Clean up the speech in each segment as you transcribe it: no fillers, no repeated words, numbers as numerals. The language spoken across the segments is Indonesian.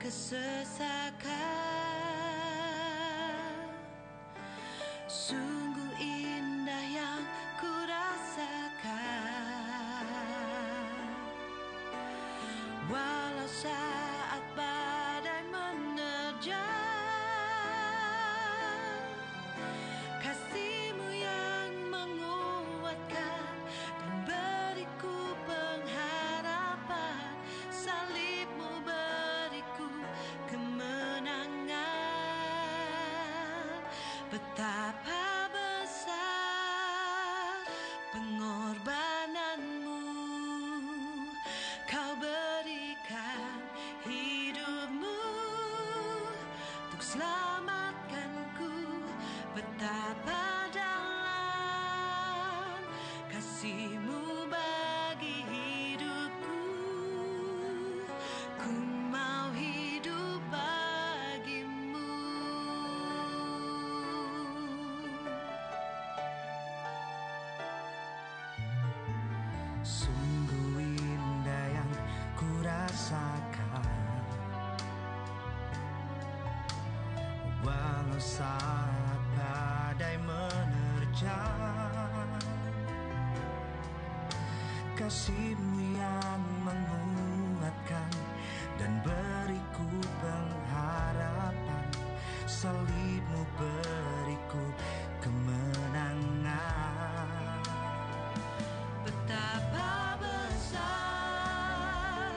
kesesakan. Sungguh indah yang ku rasakan, walau saat badai menerjang. Kasih-Mu yang menguatkan dan beriku pengharapan. Salib-Mu beriku kemenangan. Betapa besar pengorbanan-Mu, Kau berikan hidup-Mu untuk selamatkanku. Betapa dalam kasih-Mu bagi hidupku. Ku mau hidup bagi-Mu. Sungguh indah yang ku rasakan, walau saat badai menerjang. Kasih-Mu yang menguatkan dan beriku pengharapan. Salib-Mu beriku kemenangan. Betapa besar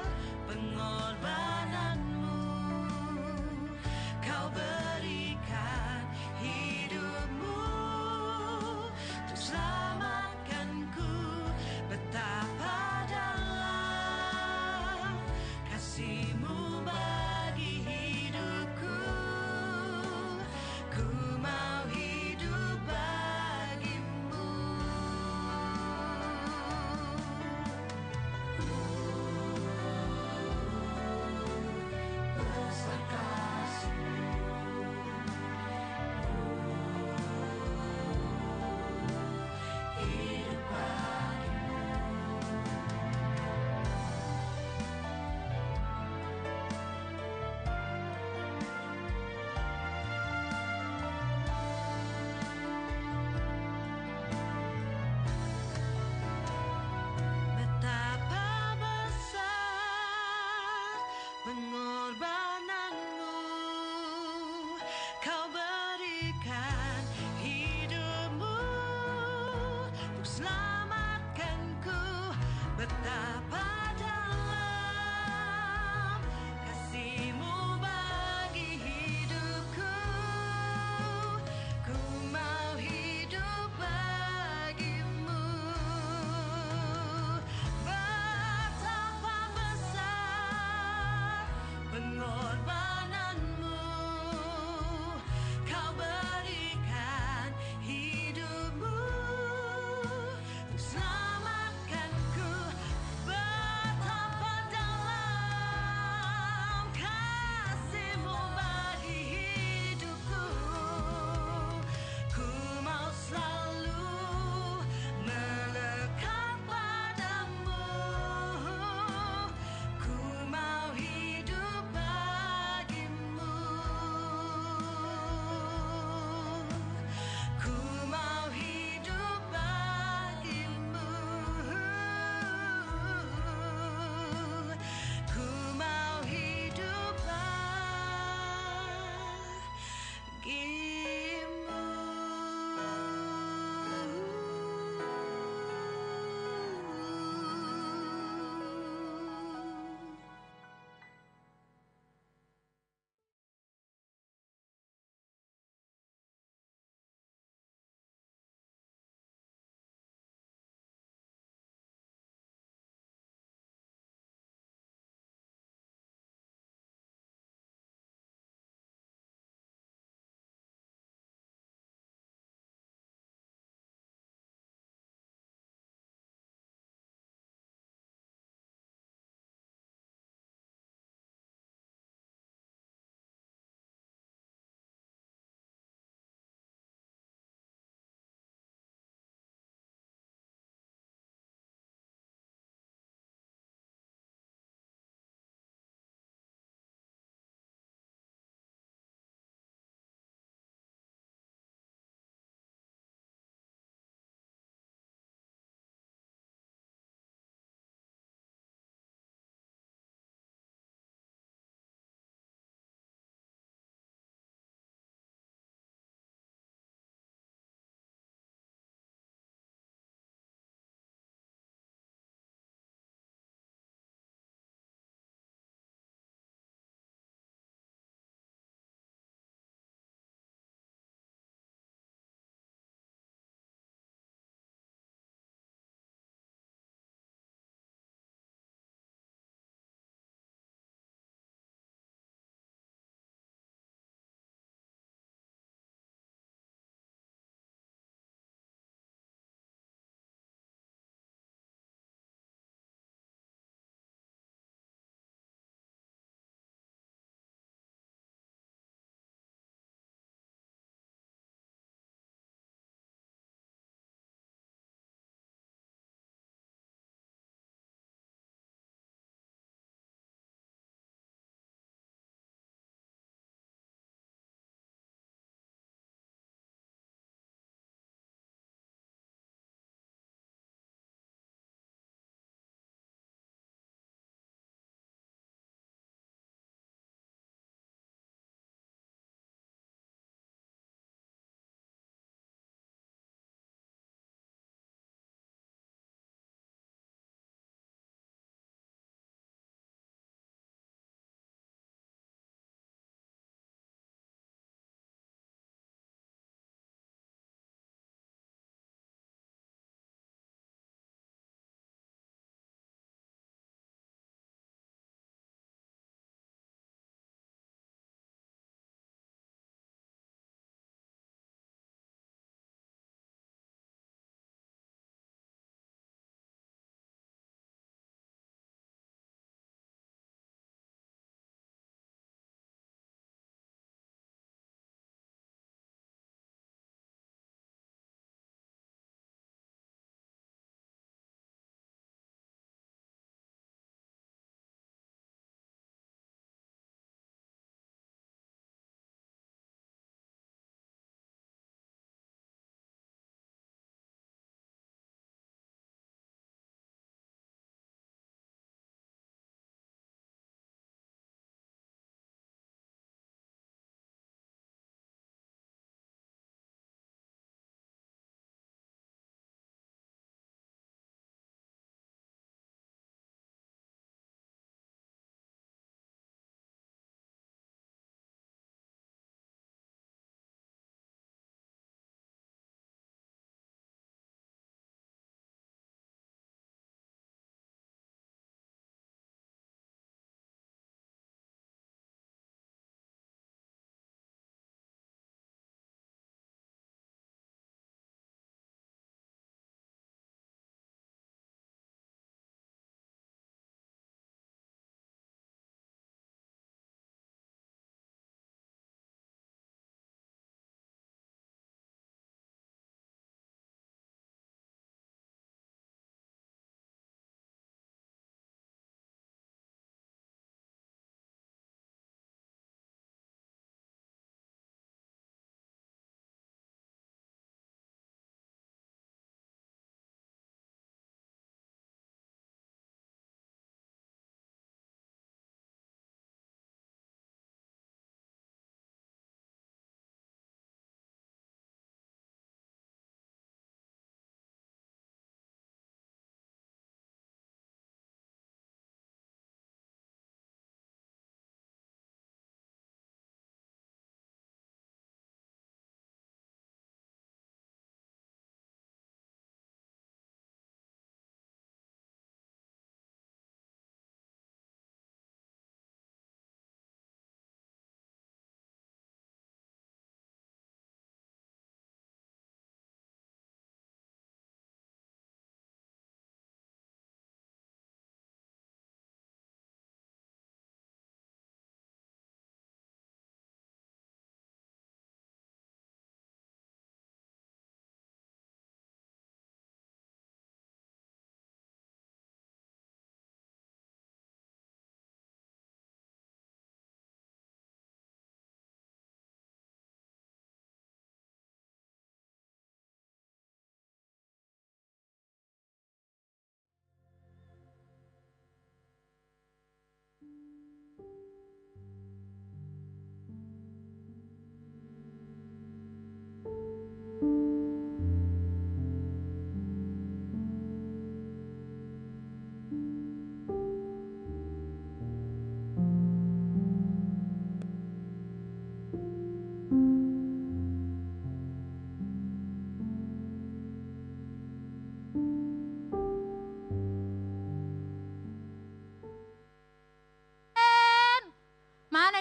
pengorbanan-Mu, Kau berikan hidup-Mu untuk selamatkanku. Betapa dalam kasih-Mu bagi hidupku. Ku mau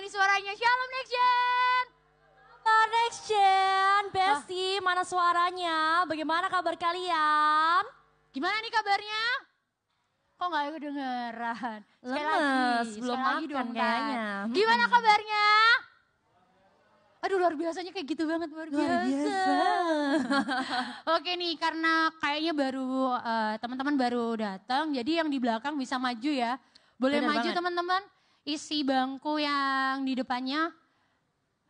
nih suaranya? Shalom Next Gen. Halo Next Gen, Besti, mana suaranya? Bagaimana kabar kalian? Gimana nih kabarnya? Kok gak kedengeran? Lemes, belum sekali lagi makan dong, Tan. kayaknya. Gimana kabarnya? Aduh luar biasanya kayak gitu banget, luar biasa. Oke nih, karena kayaknya baru teman-teman baru datang, jadi yang di belakang bisa maju ya. Boleh Bener maju banget. teman-teman, isi bangku yang di depannya.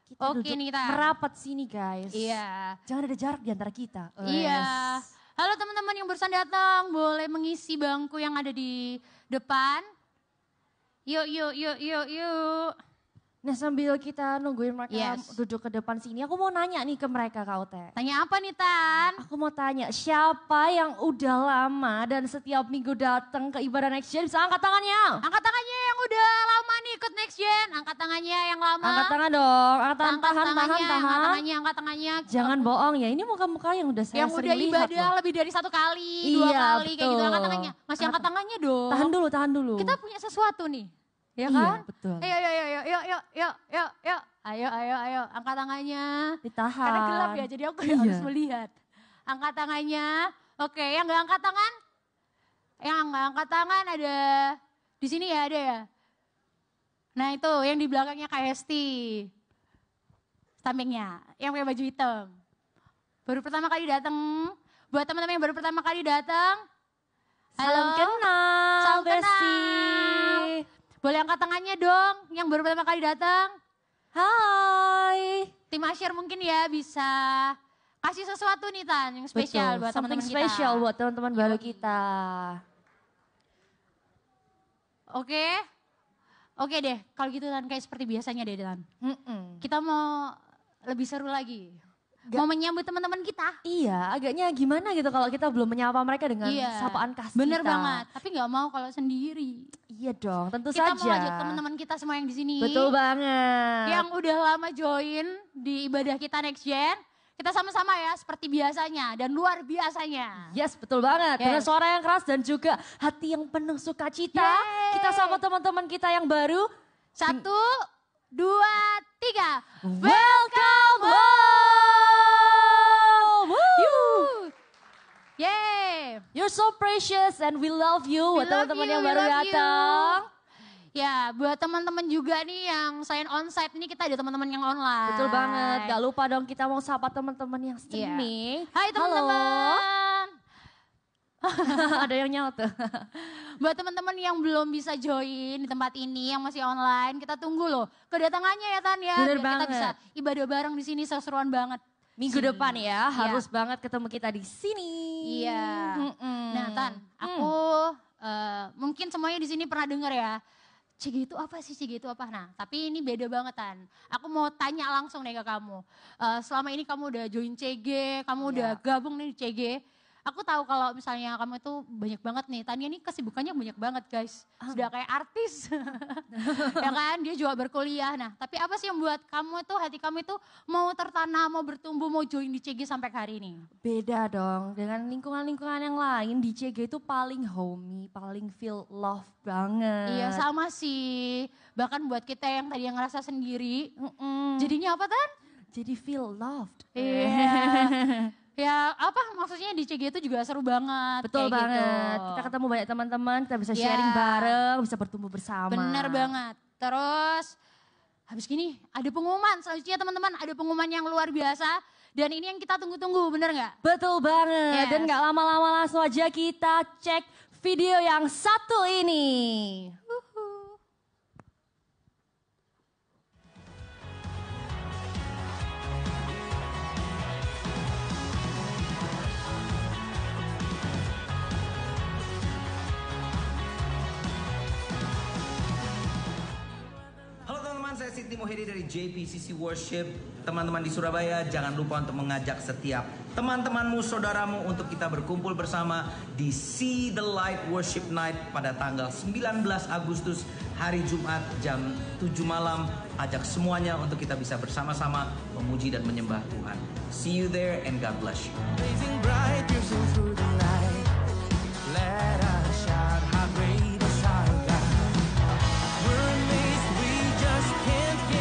Kita Oke duduk nih, Tan. merapat sini guys. Iya. Jangan ada jarak di antara kita. Iya. Halo teman-teman yang barusan datang, boleh mengisi bangku yang ada di depan. Yuk. Nah sambil kita nungguin mereka Yes. duduk ke depan sini, aku mau nanya nih ke mereka Kak Ote. Tanya apa nih Tan? Aku mau tanya, siapa yang udah lama dan setiap minggu datang ke ibadah Next Gen, bisa angkat tangannya? Angkat tangannya yang udah lama nih ikut Next Gen. Angkat tangannya yang lama. Angkat tangan dong, angkat tangan, Angkat tahan. Angkat tangannya. Jangan bohong ya, ini muka-muka yang udah saya Yang sering udah lihat ibadah loh. lebih dari 1 kali, 2 Iya, kali kayak gitu. betul. Angkat tangannya. Masih angkat tangannya dong. Tahan dulu. Kita punya sesuatu nih. Ya Iya, kan? betul. Yuk. Ayo. Angkat tangannya. Ditahan. Karena gelap ya, jadi aku Iya. harus melihat. Angkat tangannya. Oke, yang nggak angkat tangan? Yang nggak angkat tangan ada di sini ya, ada ya. Nah itu yang di belakangnya Kak Hesti. Sampingnya, yang pakai baju hitam. Baru pertama kali datang. Buat teman-teman yang baru pertama kali datang. Salam kenal, Salam Besti. kenal. Boleh angkat tangannya dong, yang baru pertama kali datang. Hai. Tim Asyir mungkin ya bisa kasih sesuatu nih Tan, yang spesial buat something teman-teman kita. spesial buat teman-teman baru kita. Oke deh, kalau gitu Tan kayak seperti biasanya deh Tan. Kita mau lebih seru lagi. Mau menyambut teman-teman kita. Iya, agaknya gimana gitu kalau kita belum menyapa mereka dengan Iya, sapaan kasih bener kita. banget. Tapi nggak mau kalau sendiri. Iya dong, tentu Kita saja. mau ajak teman-teman kita semua yang di sini. Betul banget. Yang udah lama join di ibadah kita Next Gen. Kita sama-sama ya seperti biasanya dan luar biasanya. Yes, betul banget. Dengan Yes. suara yang keras dan juga hati yang penuh sukacita. Yeay. Kita sama teman-teman kita yang baru. 1, 2, 3. Welcome home! Woo! Yeay. You're so precious and we love you. We Buat love teman-teman you, yang we baru love you. datang. Ya, buat teman-teman juga nih yang sign onsite ini kita ada teman-teman yang online. Betul banget. Gak lupa dong kita mau sapa teman-teman yang streaming. Hai Halo. teman-teman. Ada yang nyaut tuh. Buat teman-teman yang belum bisa join di tempat ini yang masih online, kita tunggu loh kedatangannya ya Tan ya. Bener Biar kita banget. bisa ibadah bareng di sini seru-seruan banget. Minggu Sini. depan ya, Iya. harus banget ketemu kita di sini. Iya. Nah Tan, aku mungkin semuanya di sini pernah dengar ya. CG itu apa sih, CG itu apa? Nah tapi ini beda banget Tan. Aku mau tanya langsung nih ke kamu. Selama ini kamu udah join CG, kamu udah gabung nih di CG. Aku tahu kalau misalnya kamu itu banyak banget nih. Tania ini kesibukannya banyak banget guys. Sudah kayak artis. Ya kan, dia juga berkuliah. Nah tapi apa sih yang buat kamu itu, hati kamu itu mau tertanam, mau bertumbuh, mau join di CG sampai hari ini? Beda dong dengan lingkungan-lingkungan yang lain. Di CG itu paling homey, paling feel love banget. Iya sama sih. Bahkan buat kita yang tadi yang ngerasa sendiri. Jadinya apa Tan? Jadi feel loved. Iya. Ya apa maksudnya di CG itu juga seru banget. Betul kayak banget. Gitu. Kita ketemu banyak teman-teman, kita bisa Ya. sharing bareng, bisa bertumbuh bersama. Bener banget. Terus habis gini ada pengumuman. Selanjutnya teman-teman ada pengumuman yang luar biasa. Dan ini yang kita tunggu-tunggu, bener nggak? Betul banget. Yes. Dan gak lama-lama langsung aja kita cek video yang satu ini. Halo teman-teman, saya Siti Mohedi dari JPCC Worship. Teman-teman di Surabaya, jangan lupa untuk mengajak setiap teman-temanmu, saudaramu untuk kita berkumpul bersama di See the Light Worship Night pada tanggal 19 Agustus hari Jumat jam 7 malam. Ajak semuanya untuk kita bisa bersama-sama memuji dan menyembah Tuhan. See you there and God bless you. Blazing bright, piercing through the night. Let us shout, how great is our God. We're amazed, we just can't get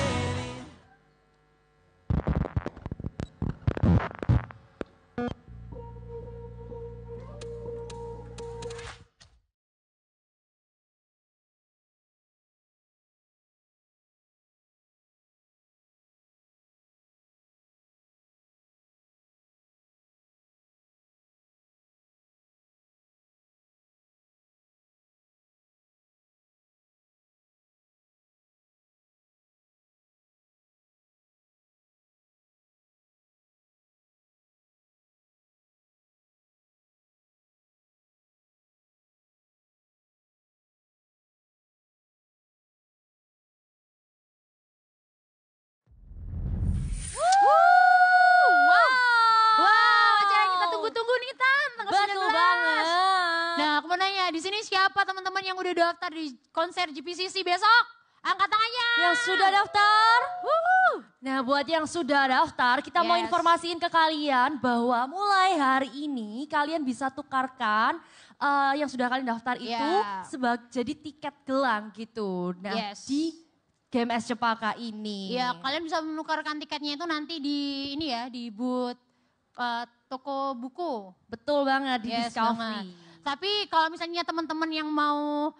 siapa teman-teman yang udah daftar di konser GPCC besok? Angkat tangannya. Yang sudah daftar? Nah buat yang sudah daftar, kita mau Yes. informasiin ke kalian bahwa mulai hari ini kalian bisa tukarkan yang sudah kalian daftar itu Yeah. jadi tiket gelang gitu. Nah Yes. di GMS Cepaka ini. Iya, kalian bisa menukarkan tiketnya itu nanti di ini ya, di booth toko buku. Betul banget di Yes, Discovery. banget. Tapi kalau misalnya teman-teman yang mau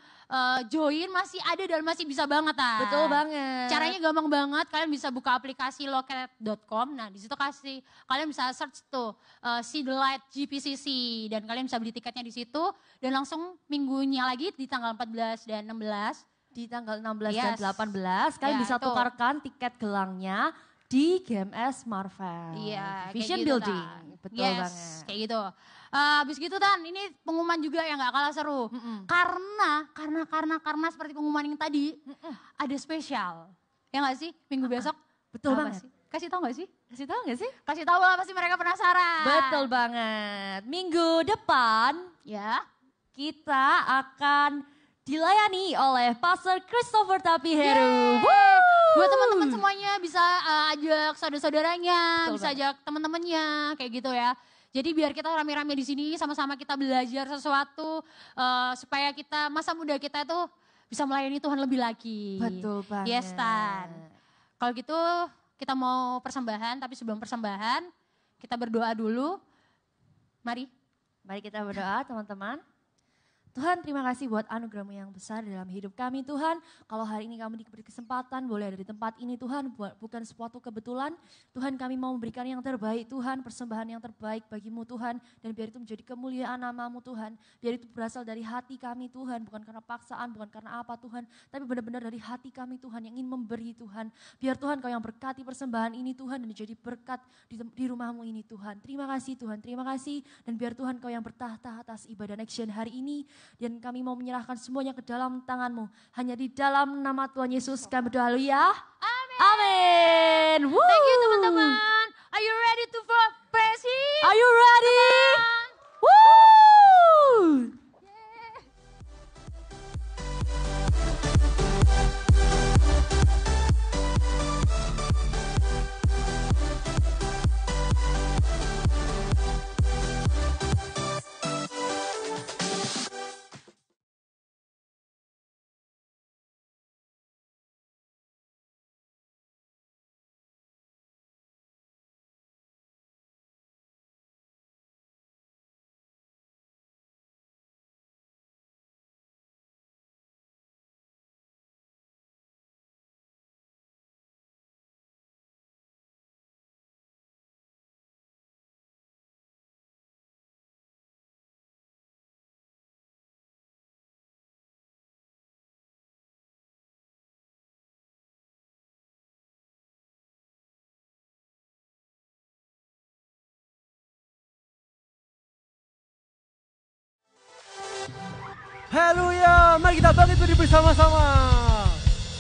join masih ada dan masih bisa banget ah. Betul banget. Caranya gampang banget, kalian bisa buka aplikasi loket.com. Nah di situ kalian bisa search tuh See the Light GPCC dan kalian bisa beli tiketnya di situ dan langsung minggunya lagi di tanggal 14 dan 16. Di tanggal 16 Yes. dan 18 kalian Ya, bisa itu. tukarkan tiket gelangnya di GMS Marvel. Iya, Vision kayak gitu, Building. Tan. Betul Yes, banget. kayak gitu. Habis gitu Tan, ini pengumuman juga yang gak kalah seru. Karena seperti pengumuman yang tadi, ada spesial. Ya gak sih, minggu besok? Betul Apa banget. sih? Kasih tahu gak sih? Kasih tahu gak sih? Kasih tahu lah, pasti mereka penasaran. Betul banget. Minggu depan Ya, kita akan dilayani oleh Pastor Christopher Tapiheru. Yeay. Buat teman-teman semuanya bisa ajak saudara-saudaranya, Betul bisa ajak teman-temannya, kayak gitu ya. Jadi biar kita rame-rame di sini sama-sama kita belajar sesuatu supaya kita masa muda kita itu bisa melayani Tuhan lebih lagi. Betul banget. Yes, Tan. Kalau gitu kita mau persembahan, tapi sebelum persembahan kita berdoa dulu. Mari. Mari kita berdoa teman-teman. Tuhan terima kasih buat anugerah-Mu yang besar dalam hidup kami Tuhan. Kalau hari ini kami diberi kesempatan boleh ada di tempat ini Tuhan, bukan suatu kebetulan. Tuhan kami mau memberikan yang terbaik Tuhan, persembahan yang terbaik bagi-Mu Tuhan. Dan biar itu menjadi kemuliaan nama-Mu Tuhan. Biar itu berasal dari hati kami Tuhan, bukan karena paksaan, bukan karena apa Tuhan. Tapi benar-benar dari hati kami Tuhan yang ingin memberi Tuhan. Biar Tuhan Kau yang berkati persembahan ini Tuhan dan menjadi berkat di rumah-Mu ini Tuhan. Terima kasih Tuhan, terima kasih. Dan biar Tuhan Kau yang bertahta atas ibadah Next Gen hari ini. Dan kami mau menyerahkan semuanya ke dalam tangan-Mu. Hanya di dalam nama Tuhan Yesus kami berdoa ya. Amin. Amin. Thank you teman-teman. Are you ready to praise Him? Are you ready? Woo! Haleluya, mari kita bangkit berdiri bersama-sama.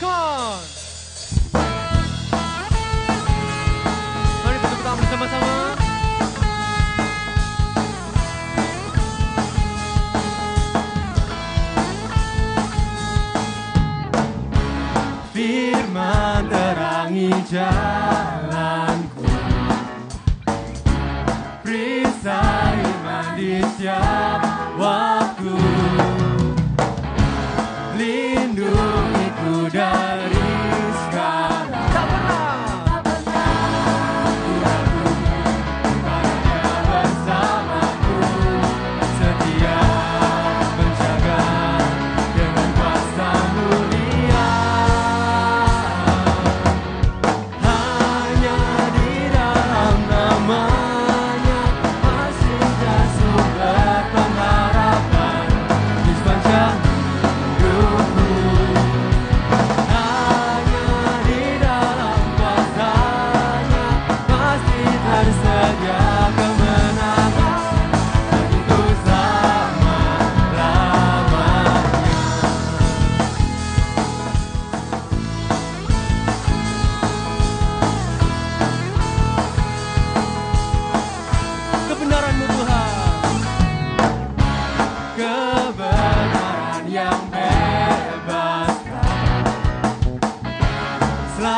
Come on. Mari tepuk tangan bersama-sama. Firman terangi jalanku, perisai iman di setiap waktu. Lindungiku dari sekarang. Tak pernah ku ragu, imannya bersamaku, setia menjaga dengan kuasa mulia.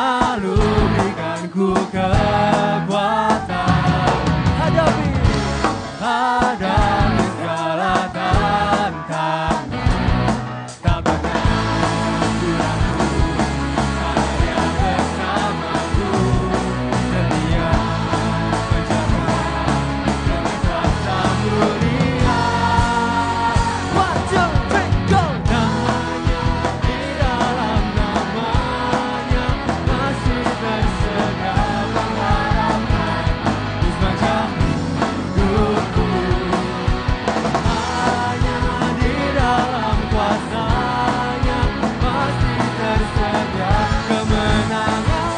selalu berikan ku kekuatan hadapi segala tantangan. Tak pernah ku ragu, Dia bersamaku, setia menjaga dengan kuasa mulia. 1, 2, 3, go! Namanya, di dalam namanya masih tersedia pengharapan di sepanjang hidupku. Hanya di dalam kuasa-Nya pasti tersedia kemenangan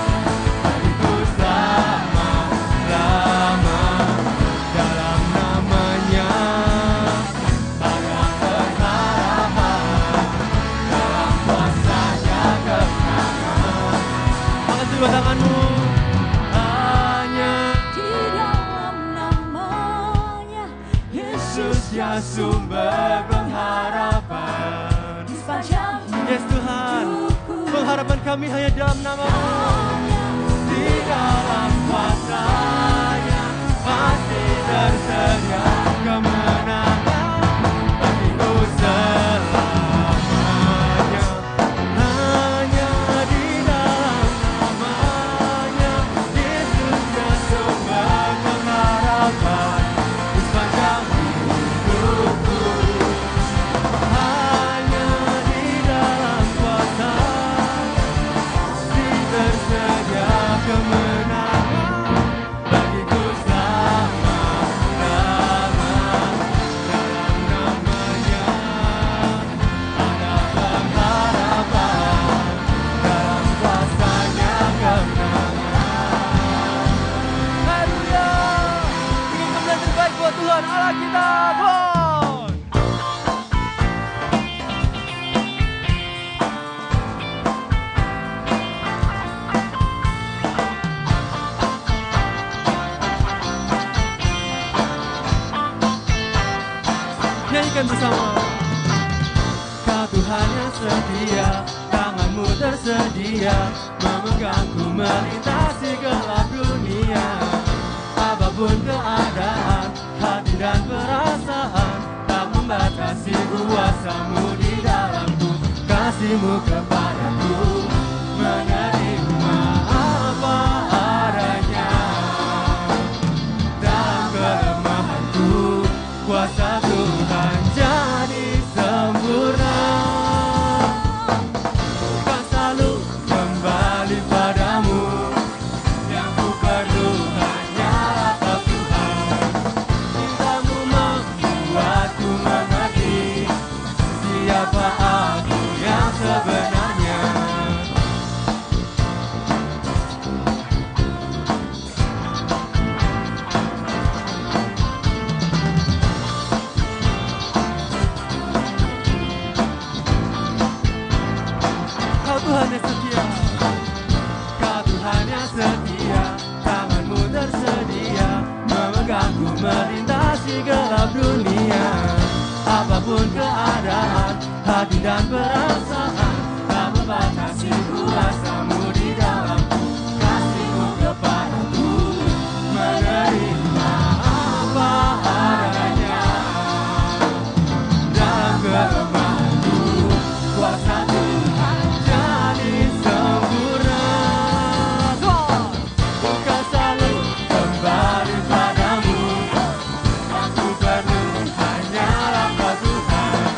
bagiku selama-lama. Dalam namanya ada pengharapan, dalam kuasa-Nya kemenangan. Angkat kedua tanganmu. Hanya Di dalam namanya Yesus ya sumber pengharapan. di sepanjang Yes Tuhan, pengharapan kami hanya dalam nama-Mu. Di dalam kuasa-Nya pasti tersedia kemenangan bagiku selamanya. Hanya di dalam namanya Yesus ya sumber pengharapan di sepanjang hidupku. Hanya di dalam kuasa pasti tersedia kemenangan bagiku selama-lama. Dalam namanya ada pengharapan, dalam kuasa-Nya kemenangan. Haleluya, ingin kemuliaan terbaik buat Tuhan Allah kita. Come on. Nyanyikan bersama. Kau Tuhan yang setia, tangan-Mu tersedia memegangku melintasi gelap dunia. Apapun keadaan, hati dan perasaan, tak membatasi kuasa-Mu di dalamku. Kasih-Mu kepadaku menerima apa adanya. Dalam kelemahanku, kuasa Tuhan jadi sempurna. Kan selalu kembali padamu, yang ku perlu hanyalah Kau Tuhan. Cinta-Mu membuatku mengerti siapa aku yang sebenarnya. Kau Tuhan yang setia, Kau Tuhan yang setia, tangan-Mu tersedia memegangku melintasi gelap dunia. Apapun keadaan, hati dan perasaan, tak membatasi kuasa-Mu di dalamku. Kasih-Mu kepadaku menerima apa adanya. Dalam kelemahanku, kuasa Tuhan jadi sempurna. Bukan selalu kembali padamu, yang ku perlu hanyalah Kau Tuhan.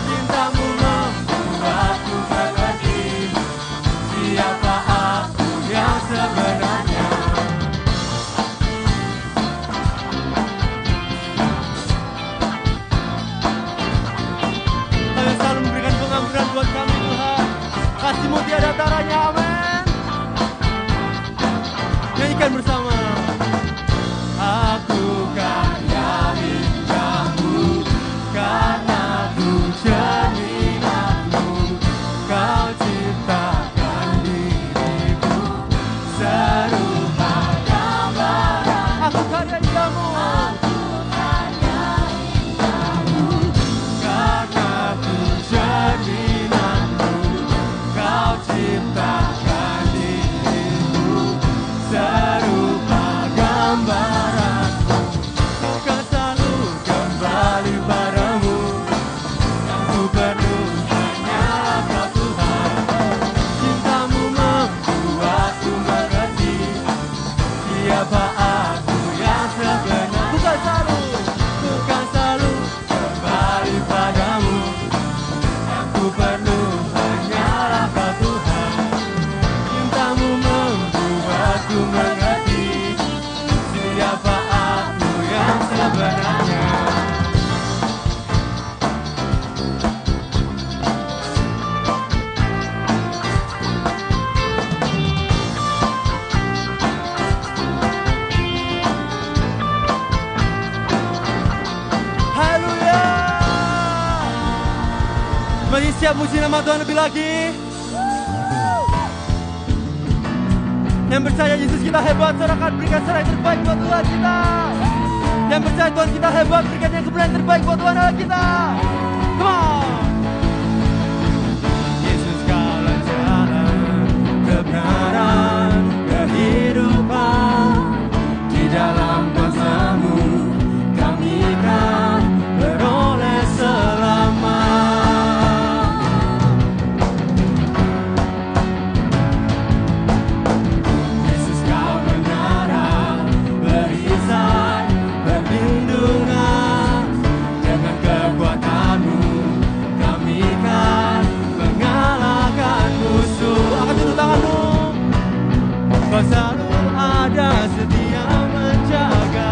Cinta-Mu membuatku puji nama Tuhan lebih lagi. Yang percaya Yesus kita hebat, sorakan berikan suara yang terbaik buat Tuhan kita. Yang percaya Tuhan kita hebat, berikan yang kemuliaan terbaik buat Tuhan Allah kita. Come on. Yesus kaulah jalan, kebenaran, kehidupan. Di dalam kuasa-Mu kami kan beroleh selamat. Yesus kau menara, perisai, perlindungan. Dengan kekuatan-Mu kami kan mengalahkan musuh. Angkat itu tanganmu. Kau selalu ada setia menjaga.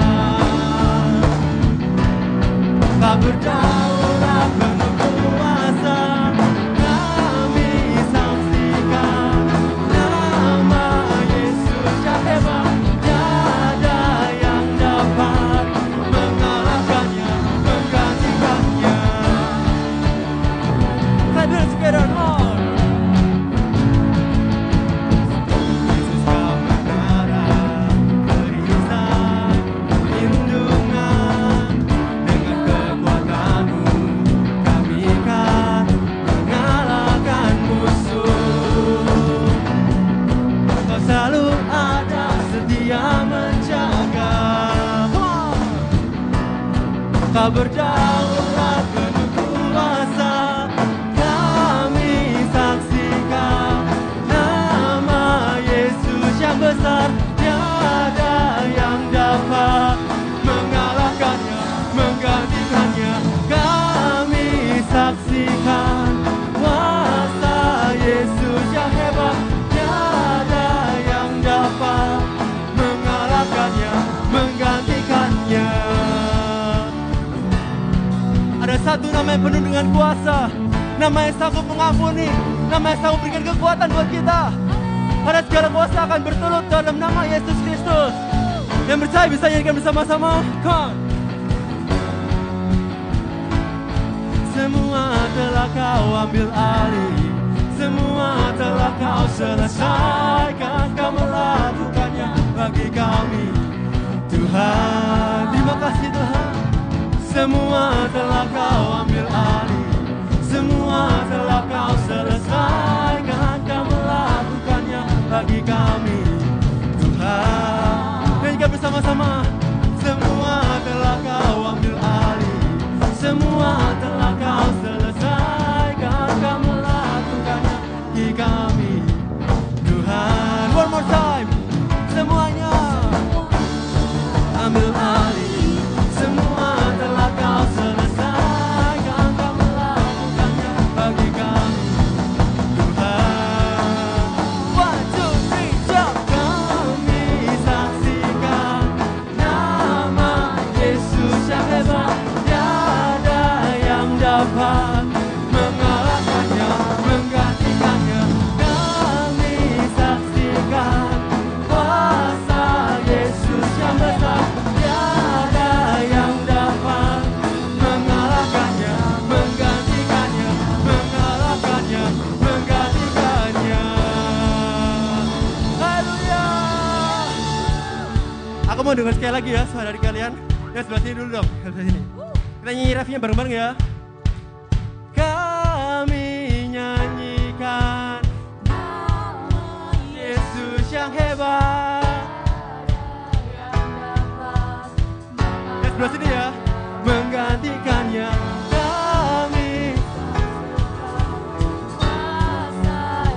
Kau berdaulat penuh kuasa. Kami saksikan nama Yesus yang hebat. Tiada yang dapat mengalahkannya, menggantikannya. Let's do it together, Lord. Yesus kau menara, perisai, perlindungan. Dengan kekuatan-Mu kami kan mengalahkan musuh. Kau selalu ada setia menjaga. Kau berdaulat penuh kuasa. Kami saksikan nama Yesus yang besar. Tiada yang dapat mengalahkannya, menggantikannya. Kami saksikan kuasa Yesus yang hebat. Tiada yang dapat mengalahkannya, menggantikannya. Ada satu nama yang penuh dengan kuasa, nama yang sanggup mengampuni, nama yang sanggup berikan kekuatan buat kita. Pada segala kuasa akan berturut dalam nama Yesus Kristus. Yang percaya bisa nyanyikan bersama-sama. Come on. Semua telah Kau ambil alih, semua telah Kau selesaikan. Kau melakukannya bagi kami, Tuhan. Terima kasih Tuhan. Semua telah Kau ambil alih, semua telah Kau selesaikan. Kau melakukannya bagi kami, Tuhan. Nyanyikan bersama-sama. Semua telah Kau ambil alih, semua telah Kau selesaikan. Kau melakukannya bagi kami, Tuhan. One more time. Semuanya ambil alih, semua telah Kau selesaikan. Kau melakukannya bagi kami, Tuhan. One, two, three, jump. Kami saksikan nama Yesus yang hebat. Tiada yang dapat mengalahkannya, menggantikannya. Kami saksikan kuasa Yesus yang besar. Tiada yang dapat mengalahkannya, menggantikannya, mengalahkannya, menggantikannya. Haleluya. Aku mau dengar sekali lagi ya suara dari kalian. Ya sebelah sini dulu dong, sebelah sini. Kita nyanyi refnya bareng-bareng ya. Kami nyanyikan nama Yesus yang hebat. Ya sebelah sini ya. Menggantikannya kami,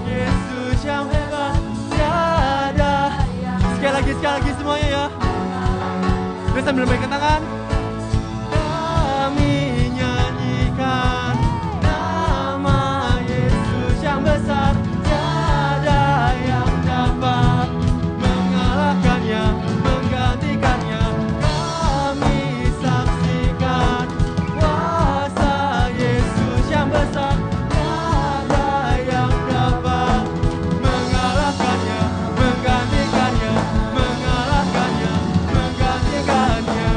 Yesus yang hebat. Tiada. Sekali lagi semuanya ya. Kita sambil memberikan tangan. Kami nyanyikan nama Yesus yang besar. Tiada yang dapat mengalahkannya, menggantikannya. Kami saksikan kuasa Yesus yang besar. Tiada yang dapat mengalahkannya, menggantikannya, mengalahkannya, menggantikannya.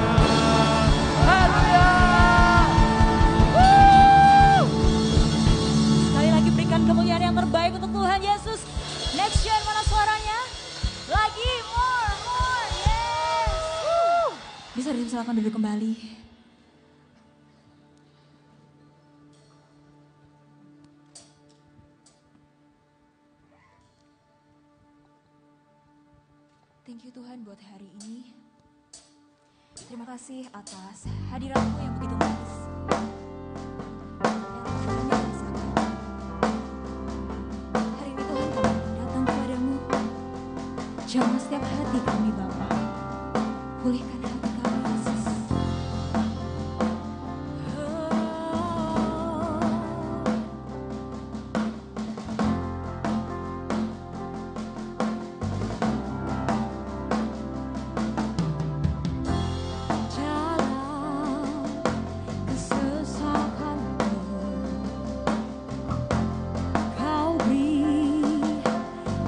silakan duduk kembali. Thank you Tuhan buat hari ini. Terima kasih atas hadiratmu yang begitu manis. Hari ini Tuhan kami datang kepadamu. Jamah setiap hati kami Bapa. Pulihkan hati kami Yesus.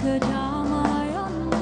Kedamaianmu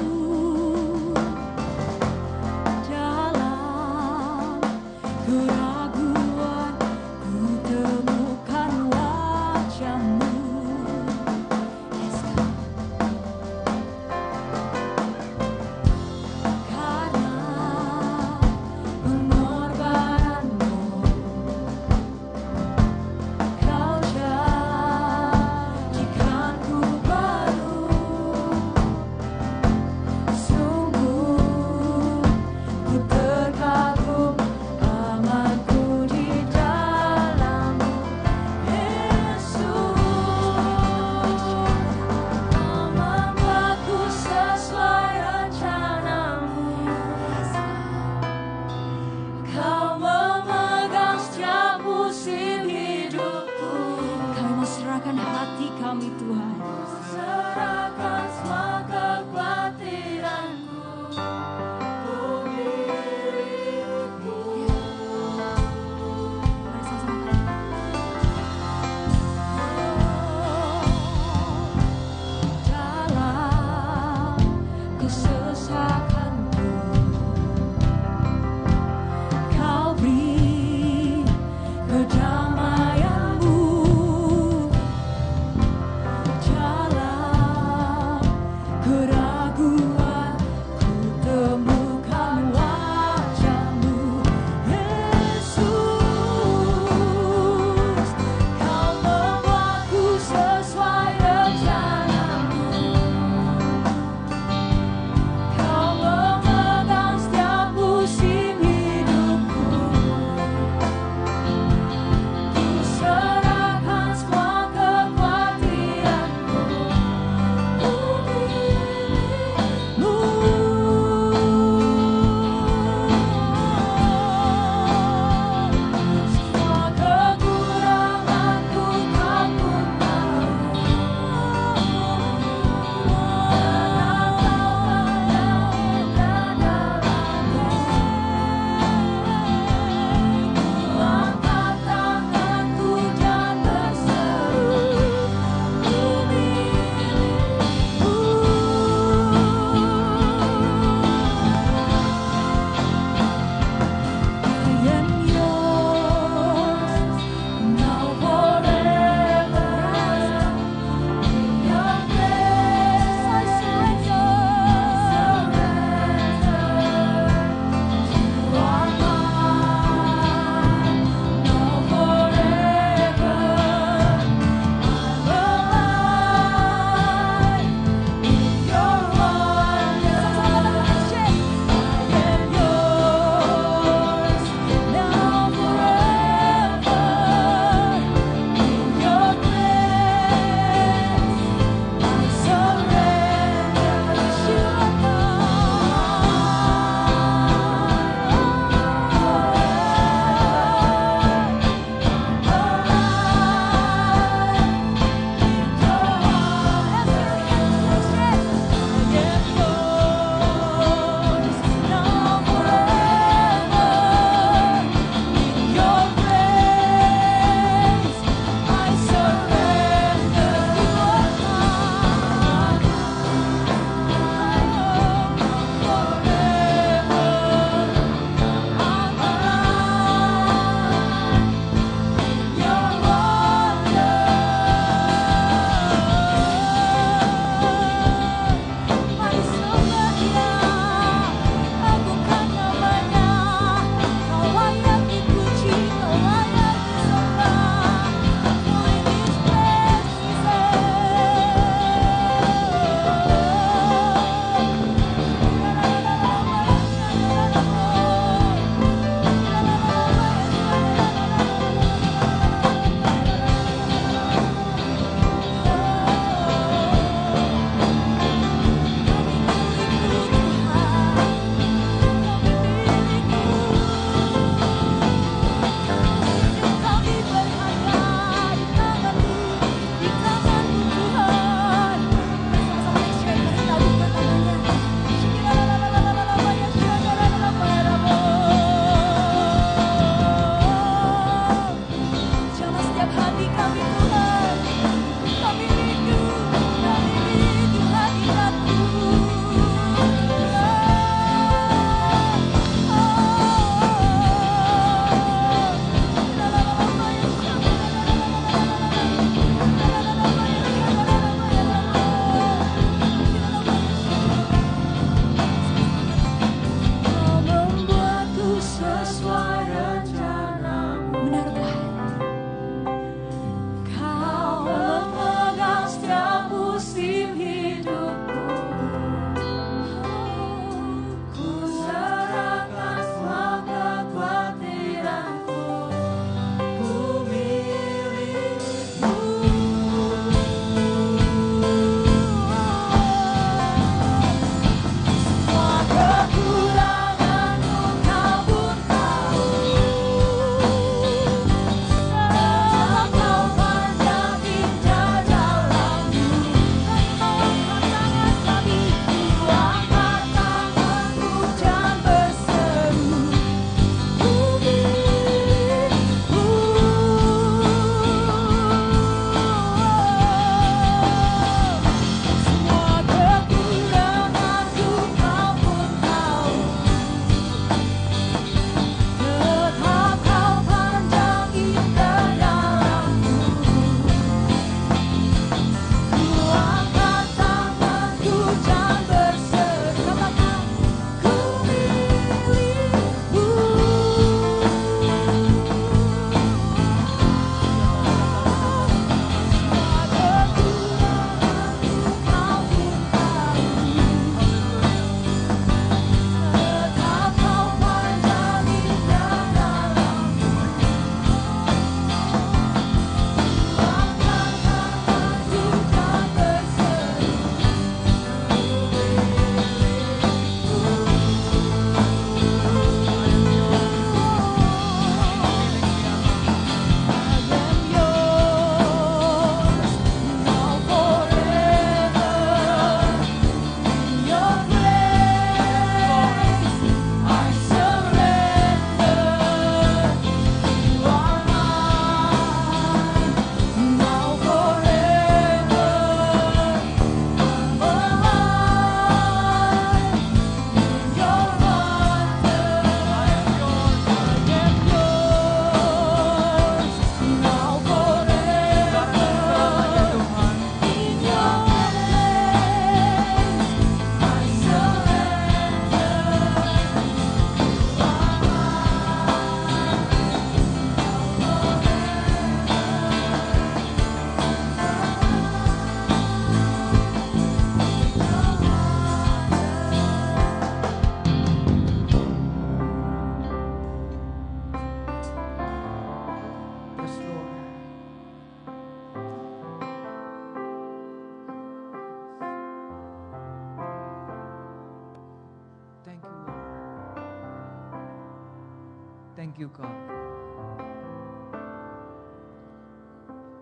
Thank you God.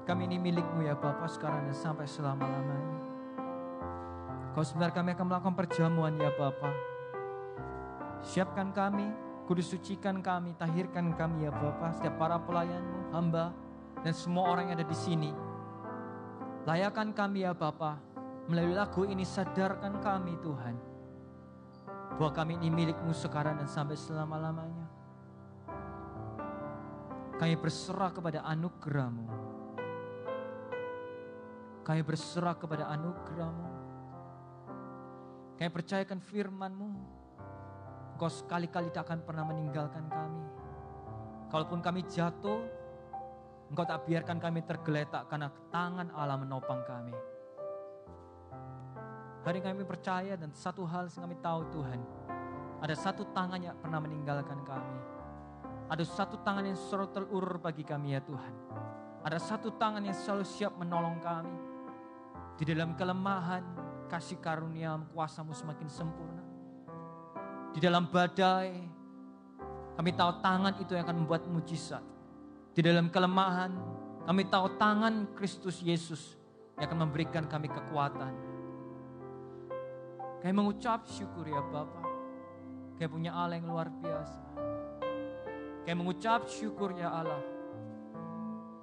Kami ini milik-Mu ya Bapa sekarang dan sampai selama-lamanya. Kau sebentar kami akan melakukan perjamuan ya Bapa. Siapkan kami, kudus sucikan kami, tahirkan kami ya Bapa. Setiap para pelayan-Mu, hamba, dan semua orang yang ada di sini. Layakan kami ya Bapa. Melalui lagu ini sadarkan kami Tuhan. Bahwa kami ini milik-Mu sekarang dan sampai selama-lamanya. Kami berserah kepada anugerah-Mu. Kami berserah kepada anugerah-Mu. Kami percayakan firman-Mu. Engkau sekali-kali tak akan pernah meninggalkan kami. Kalaupun kami jatuh, Engkau tak biarkan kami tergeletak karena tangan Allah menopang kami. Hari ini kami percaya dan satu hal yang kami tahu Tuhan. Ada satu tangan yang pernah meninggalkan kami. Ada satu tangan yang selalu terulur bagi kami ya Tuhan. Ada satu tangan yang selalu siap menolong kami. Di dalam kelemahan, kasih karunia kuasa-Mu semakin sempurna. Di dalam badai, kami tahu tangan itu yang akan membuat mujizat. Di dalam kelemahan, kami tahu tangan Kristus Yesus yang akan memberikan kami kekuatan. Kami mengucap syukur ya Bapa. Kami punya Allah yang luar biasa. Kami mengucap syukur ya Allah.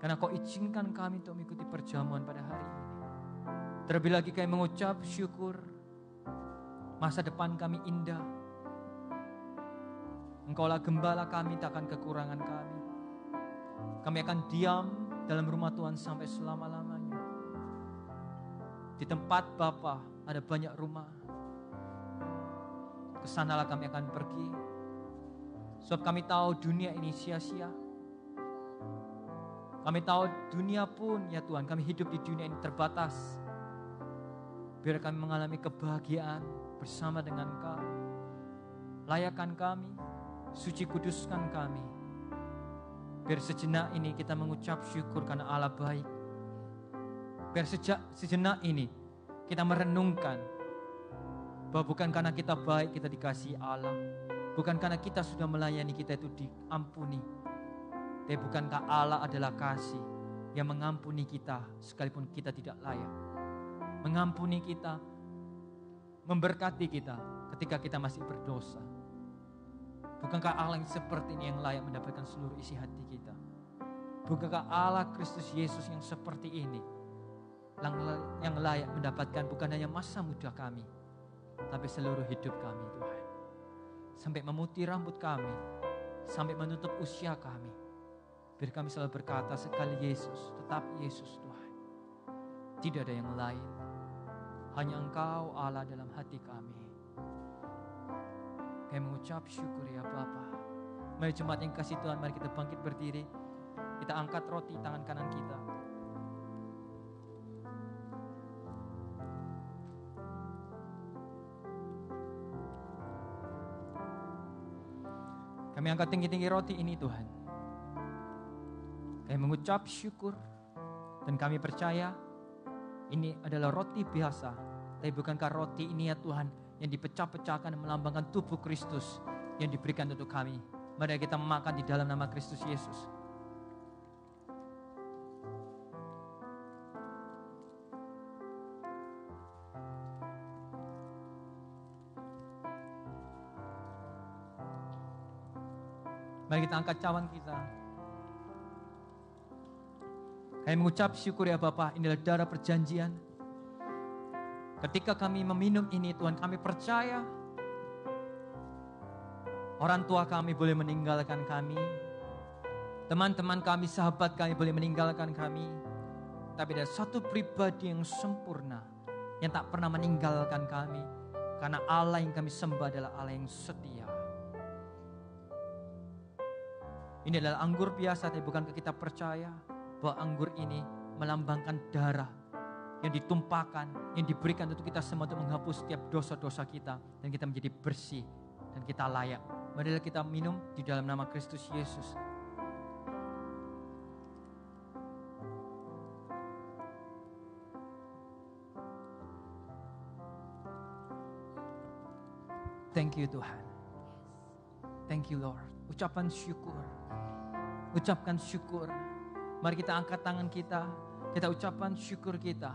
Karena Kau izinkan kami untuk mengikuti perjamuan pada hari ini. Terlebih lagi kami mengucap syukur. Masa depan kami indah. Engkaulah gembala kami, takkan kekurangan kami. Kami akan diam dalam rumah Tuhan sampai selama-lamanya. Di tempat Bapa ada banyak rumah. Kesanalah kami akan pergi. Sebab kami tahu dunia ini sia-sia. Kami tahu dunia pun ya Tuhan, kami hidup di dunia ini terbatas. Biar kami mengalami kebahagiaan bersama dengan Engkau. Layakan kami, suci kuduskan kami. Biar sejenak ini kita mengucap syukur karena Allah baik. Biar sejenak ini kita merenungkan bahwa bukan karena kita baik kita dikasihi Allah. Bukan karena kita sudah melayani kita itu diampuni. Tapi bukankah Allah adalah kasih yang mengampuni kita sekalipun kita tidak layak. Mengampuni kita, memberkati kita ketika kita masih berdosa. Bukankah Allah yang seperti ini yang layak mendapatkan seluruh isi hati kita? Bukankah Allah Kristus Yesus yang seperti ini yang layak mendapatkan bukan hanya masa muda kami, tapi seluruh hidup kami Tuhan. Sampai memutih rambut kami, sampai menutup usia kami. Biar kami selalu berkata sekali Yesus, tetap Yesus Tuhan. Tidak ada yang lain. Hanya Engkau Allah dalam hati kami. Kami mengucap syukur ya Bapa. Mari jemaat yang kasih Tuhan, mari kita bangkit berdiri. Kita angkat roti tangan kanan kita. Kami angkat tinggi-tinggi roti ini Tuhan. Kami mengucap syukur. Dan kami percaya ini adalah roti biasa. Tapi bukankah roti ini ya Tuhan yang dipecah-pecahkan melambangkan tubuh Kristus yang diberikan untuk kami. Mari kita makan di dalam nama Kristus Yesus. Mari kita angkat cawan kita. Kami mengucap syukur ya Bapa, inilah darah perjanjian. Ketika kami meminum ini Tuhan, kami percaya orang tua kami boleh meninggalkan kami. Teman-teman kami, sahabat kami boleh meninggalkan kami. Tapi ada satu pribadi yang sempurna, yang tak pernah meninggalkan kami. Karena Allah yang kami sembah adalah Allah yang setia. Ini adalah anggur biasa, tapi bukankah kita percaya bahwa anggur ini melambangkan darah yang ditumpahkan, yang diberikan untuk kita semua untuk menghapus setiap dosa-dosa kita. Dan kita menjadi bersih dan kita layak. Marilah kita minum di dalam nama Kristus Yesus. Thank you Tuhan. Thank you Lord. Ucapan syukur. Ucapkan syukur. Mari kita angkat tangan kita. Kita ucapkan syukur kita.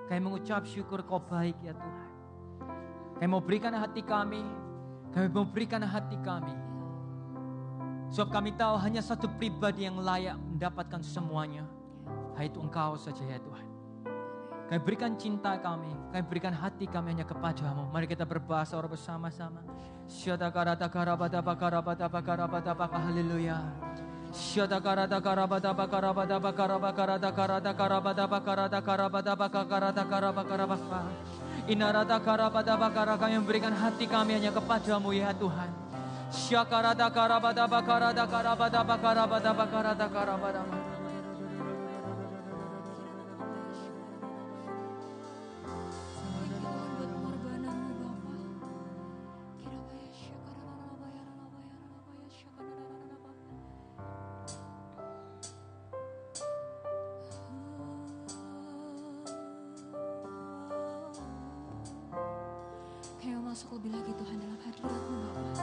Kami mengucap syukur Kau baik ya Tuhan. Kami mau berikan hati kami. Kami mau berikan hati kami. Sebab kami tahu hanya satu pribadi yang layak mendapatkan semuanya. Yaitu Engkau saja ya Tuhan. Kami berikan cinta kami. Kami berikan hati kami hanya kepadamu. Mari kita berbahasa orang bersama-sama. Haleluya. Kami memberikan hati kami hanya kepadamu ya Tuhan. Kami mau masuk lebih lagi Tuhan dalam hadirat-Mu Bapa.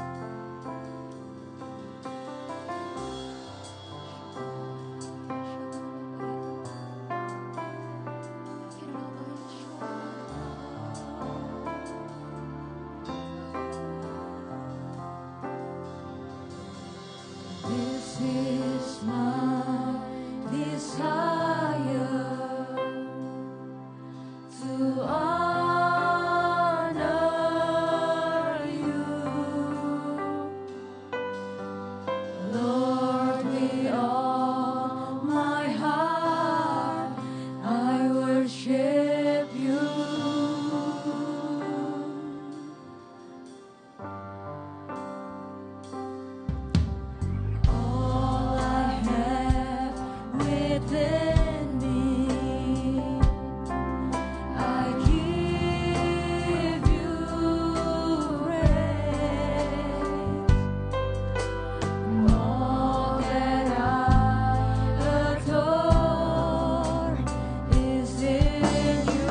This is my desire to honor you, Lord, with all my heart I worship you. All I have within me, I give you praise. All that I adore is in you.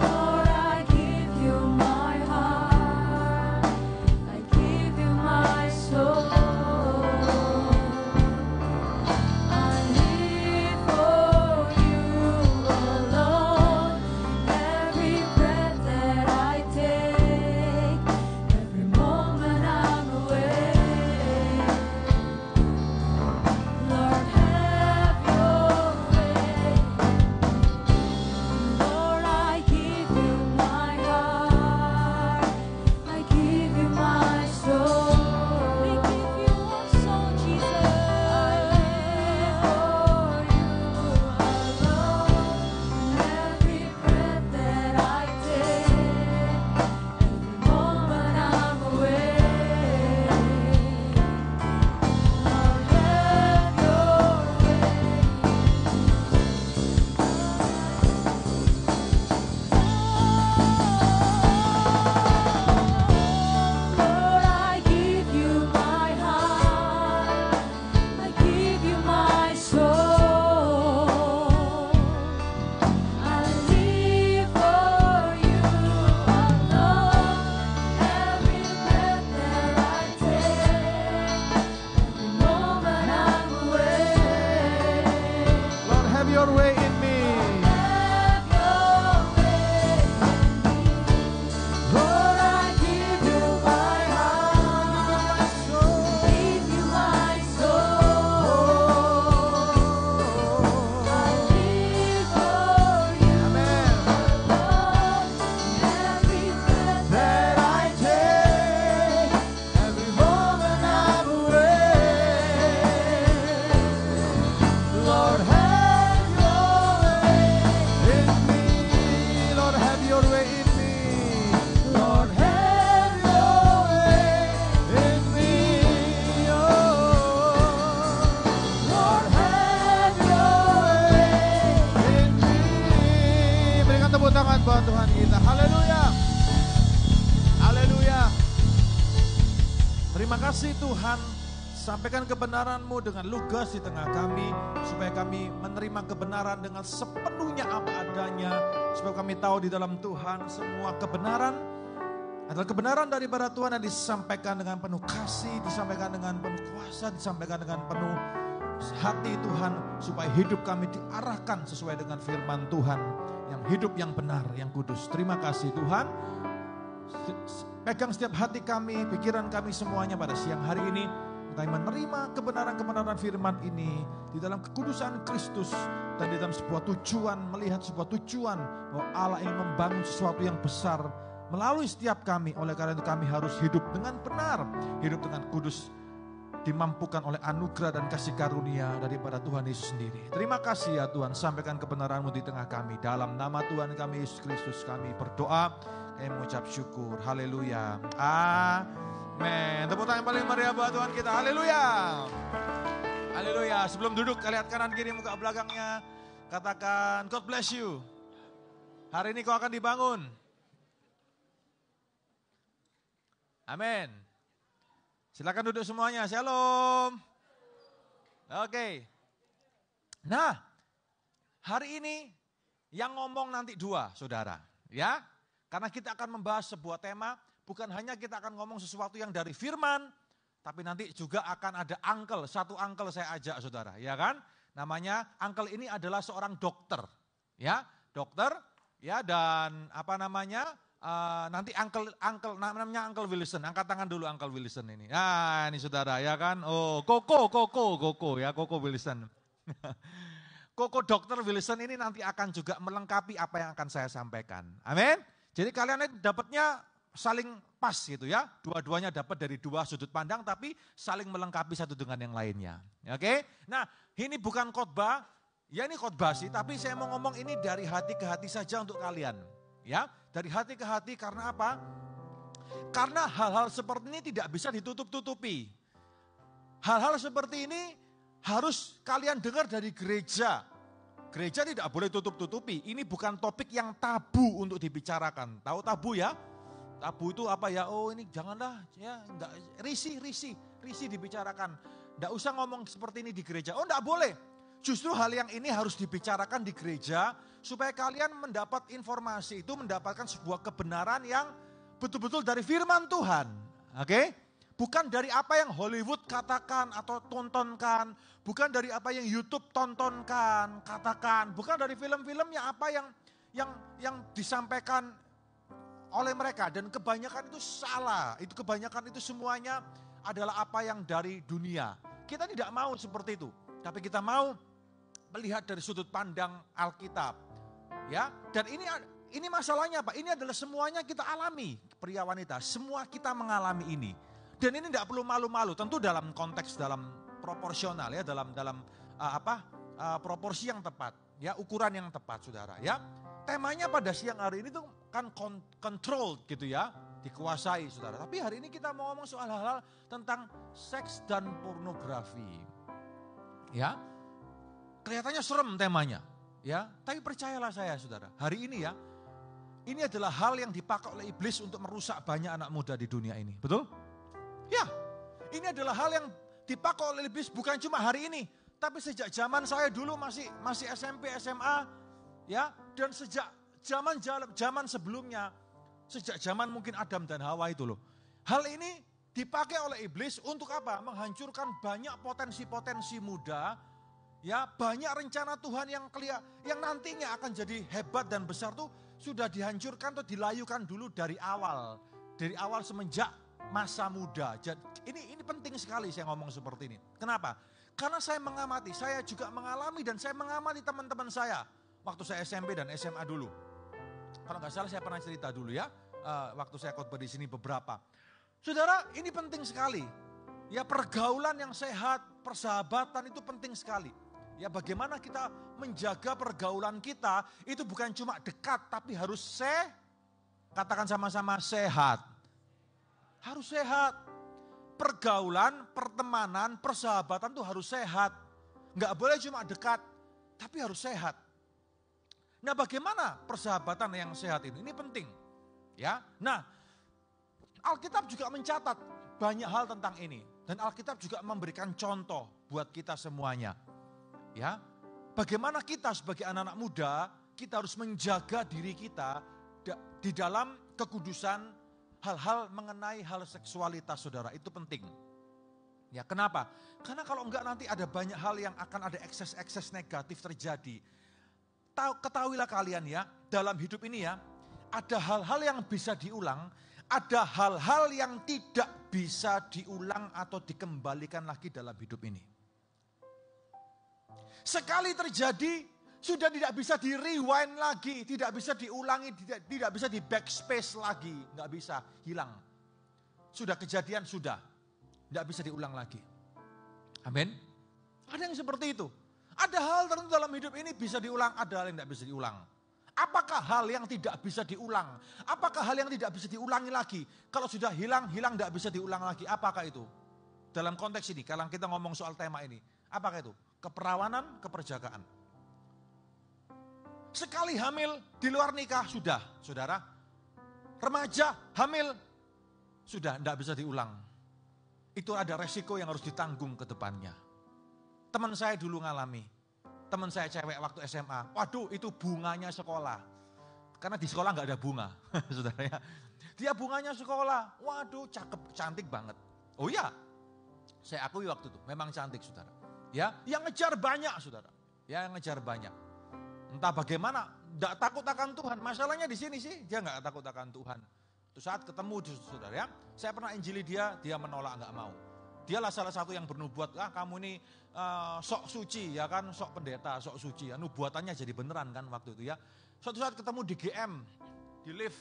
Lord, I give you my heart, I give you my soul. I live for you alone. Every breath that I take, every moment I'm awake. Lord, have your way. Lord, I give you my heart, I give you my soul. We give you our soul, Jesus. I live for you alone. Every breath that I take, every moment I'm awake. Lord, have your Lord, I give you my heart, I give you my soul. I live for you alone. Every breath that I take, every moment I'm awake. Lord, have your way in me. Have your way in me. Lord, I give you my heart, give you my soul. I live for you alone. Every breath that I take, every moment I'm awake. Lord, have your way in me. Lord, have your way in me. Lord, have your way in me. Oh, Lord, have your way in me. Berikan tepuk tangan buat Tuhan kita. Haleluya. Haleluya. Terima kasih Tuhan. Sampaikan kebenaran-Mu dengan lugas di tengah kami, supaya kami menerima kebenaran dengan sepenuhnya apa adanya, supaya kami tahu di dalam Tuhan semua kebenaran adalah kebenaran daripada Tuhan yang disampaikan dengan penuh kasih, disampaikan dengan penuh kuasa, disampaikan dengan penuh hati Tuhan, supaya hidup kami diarahkan sesuai dengan firman Tuhan, yang hidup, yang benar, yang kudus. Terima kasih Tuhan. Pegang setiap hati kami, pikiran kami semuanya pada siang hari ini. Kami menerima kebenaran-kebenaran firman ini di dalam kekudusan Kristus dan di dalam sebuah tujuan, melihat sebuah tujuan bahwa Allah ingin membangun sesuatu yang besar melalui setiap kami. Oleh karena itu kami harus hidup dengan benar, hidup dengan kudus, dimampukan oleh anugerah dan kasih karunia daripada Tuhan Yesus sendiri. Terima kasih ya Tuhan, sampaikan kebenaran-Mu di tengah kami. Dalam nama Tuhan kami Yesus Kristus kami berdoa, kami mengucap syukur. Haleluya. Amin. Tepuk tangan paling meriah buat Tuhan kita. Haleluya. Haleluya. Sebelum duduk, lihat kanan kiri muka belakangnya. Katakan, God bless you. Hari ini kau akan dibangun. Amin. Silakan duduk semuanya. Shalom. Oke. Nah, hari ini yang ngomong nanti dua, saudara. Ya, karena kita akan membahas sebuah tema. Bukan hanya kita akan ngomong sesuatu yang dari firman, tapi nanti juga akan ada uncle. Satu uncle saya ajak saudara, ya kan? Namanya uncle ini adalah seorang dokter, ya, dokter, ya, dan apa namanya? Nanti uncle namanya Uncle Wilson. Angkat tangan dulu Uncle Wilson ini. Nah, ini saudara, ya kan? Oh, Koko Wilson. Koko Dokter Wilson ini nanti akan juga melengkapi apa yang akan saya sampaikan. Amin. Jadi kalian ini dapatnya saling pas gitu ya. Dua-duanya dapat dari dua sudut pandang tapi saling melengkapi satu dengan yang lainnya. Oke? Nah, ini bukan khotbah. Ya ini khotbah sih, tapi saya mau ngomong ini dari hati ke hati saja untuk kalian. Ya, dari hati ke hati karena apa? Karena hal-hal seperti ini tidak bisa ditutup-tutupi. Hal-hal seperti ini harus kalian dengar dari gereja. Gereja tidak boleh tutup-tutupi. Ini bukan topik yang tabu untuk dibicarakan. Tahu tabu ya? Tabu itu apa ya? Oh ini janganlah ya, enggak, risih dibicarakan. Enggak usah ngomong seperti ini di gereja. Oh enggak boleh. Justru hal yang ini harus dibicarakan di gereja supaya kalian mendapat informasi itu, mendapatkan sebuah kebenaran yang betul-betul dari firman Tuhan. Oke? Bukan dari apa yang Hollywood katakan atau tontonkan, bukan dari apa yang YouTube tontonkan, katakan, bukan dari film-filmnya apa yang disampaikan oleh mereka, dan kebanyakan itu salah. Itu kebanyakan itu semuanya adalah apa yang dari dunia. Kita tidak mau seperti itu, tapi kita mau melihat dari sudut pandang Alkitab. Ya, dan ini masalahnya apa? Ini adalah semuanya kita alami, pria wanita, semua kita mengalami ini. Dan ini tidak perlu malu-malu, tentu dalam konteks, dalam proporsional ya, dalam proporsi yang tepat, ya, ukuran yang tepat, saudara. Ya, temanya pada siang hari ini tuh kan control gitu ya, dikuasai, saudara. Tapi hari ini kita mau ngomong soal hal-hal tentang seks dan pornografi. Ya, kelihatannya serem temanya, ya. Tapi percayalah saya, saudara, hari ini ya, ini adalah hal yang dipakai oleh iblis untuk merusak banyak anak muda di dunia ini, betul? Ya, ini adalah hal yang dipakai oleh iblis bukan cuma hari ini, tapi sejak zaman saya dulu masih SMP, SMA, ya, dan sejak zaman sebelumnya, sejak zaman mungkin Adam dan Hawa itu loh. Hal ini dipakai oleh iblis untuk apa? Menghancurkan banyak potensi-potensi muda, ya, banyak rencana Tuhan yang nantinya akan jadi hebat dan besar tuh sudah dihancurkan atau dilayukan dulu dari awal semenjak masa muda. Jadi ini penting sekali saya ngomong seperti ini. Kenapa? Karena saya mengamati, saya juga mengalami dan saya mengamati teman-teman saya waktu saya SMP dan SMA dulu. Kalau nggak salah saya pernah cerita dulu ya, waktu saya khotbah di sini beberapa. Saudara, ini penting sekali. Ya, pergaulan yang sehat, persahabatan itu penting sekali. Ya, bagaimana kita menjaga pergaulan kita itu bukan cuma dekat tapi harus katakan sama-sama sehat. Harus sehat. Pergaulan, pertemanan, persahabatan itu harus sehat. Nggak boleh cuma dekat, tapi harus sehat. Nah, bagaimana persahabatan yang sehat ini? Ini penting. Ya. Nah, Alkitab juga mencatat banyak hal tentang ini. Dan Alkitab juga memberikan contoh buat kita semuanya. Ya, bagaimana kita sebagai anak-anak muda, kita harus menjaga diri kita di dalam kekudusan, hal-hal mengenai hal seksualitas, saudara. Itu penting. Ya, kenapa? Karena kalau enggak nanti ada banyak hal yang akan ada ekses-ekses negatif terjadi. Ketahuilah kalian ya, dalam hidup ini ya, ada hal-hal yang bisa diulang, ada hal-hal yang tidak bisa diulang atau dikembalikan lagi dalam hidup ini. Sekali terjadi, sudah tidak bisa di rewind lagi, tidak bisa diulangi, tidak bisa di backspace lagi, nggak bisa, hilang. Sudah kejadian, sudah, nggak bisa diulang lagi. Amin. Ada yang seperti itu. Ada hal tertentu dalam hidup ini bisa diulang, ada hal yang tidak bisa diulang. Apakah hal yang tidak bisa diulang? Apakah hal yang tidak bisa diulangi lagi? Kalau sudah hilang, tidak bisa diulang lagi. Apakah itu? Dalam konteks ini, kalau kita ngomong soal tema ini, apakah itu? Keperawanan, keperjakaan. Sekali hamil di luar nikah, sudah, saudara. Remaja hamil, sudah, tidak bisa diulang. Itu ada resiko yang harus ditanggung ke depannya. Teman saya dulu ngalami. Teman saya cewek waktu SMA, waduh itu bunganya sekolah. Karena di sekolah nggak ada bunga, saudara ya. Dia bunganya sekolah, waduh cakep, cantik banget. Oh iya, saya akui waktu itu, memang cantik saudara. Ya, yang ngejar banyak saudara, ya yang ngejar banyak. Entah bagaimana, nggak takut akan Tuhan. Masalahnya di sini sih, dia nggak takut akan Tuhan. Itu saat ketemu saudara ya, saya pernah injili dia menolak nggak mau. Dialah salah satu yang bernubuat, kamu ini sok suci ya kan, sok pendeta, sok suci. Nubuatannya jadi beneran kan waktu itu ya. Suatu saat ketemu di GM, di lift,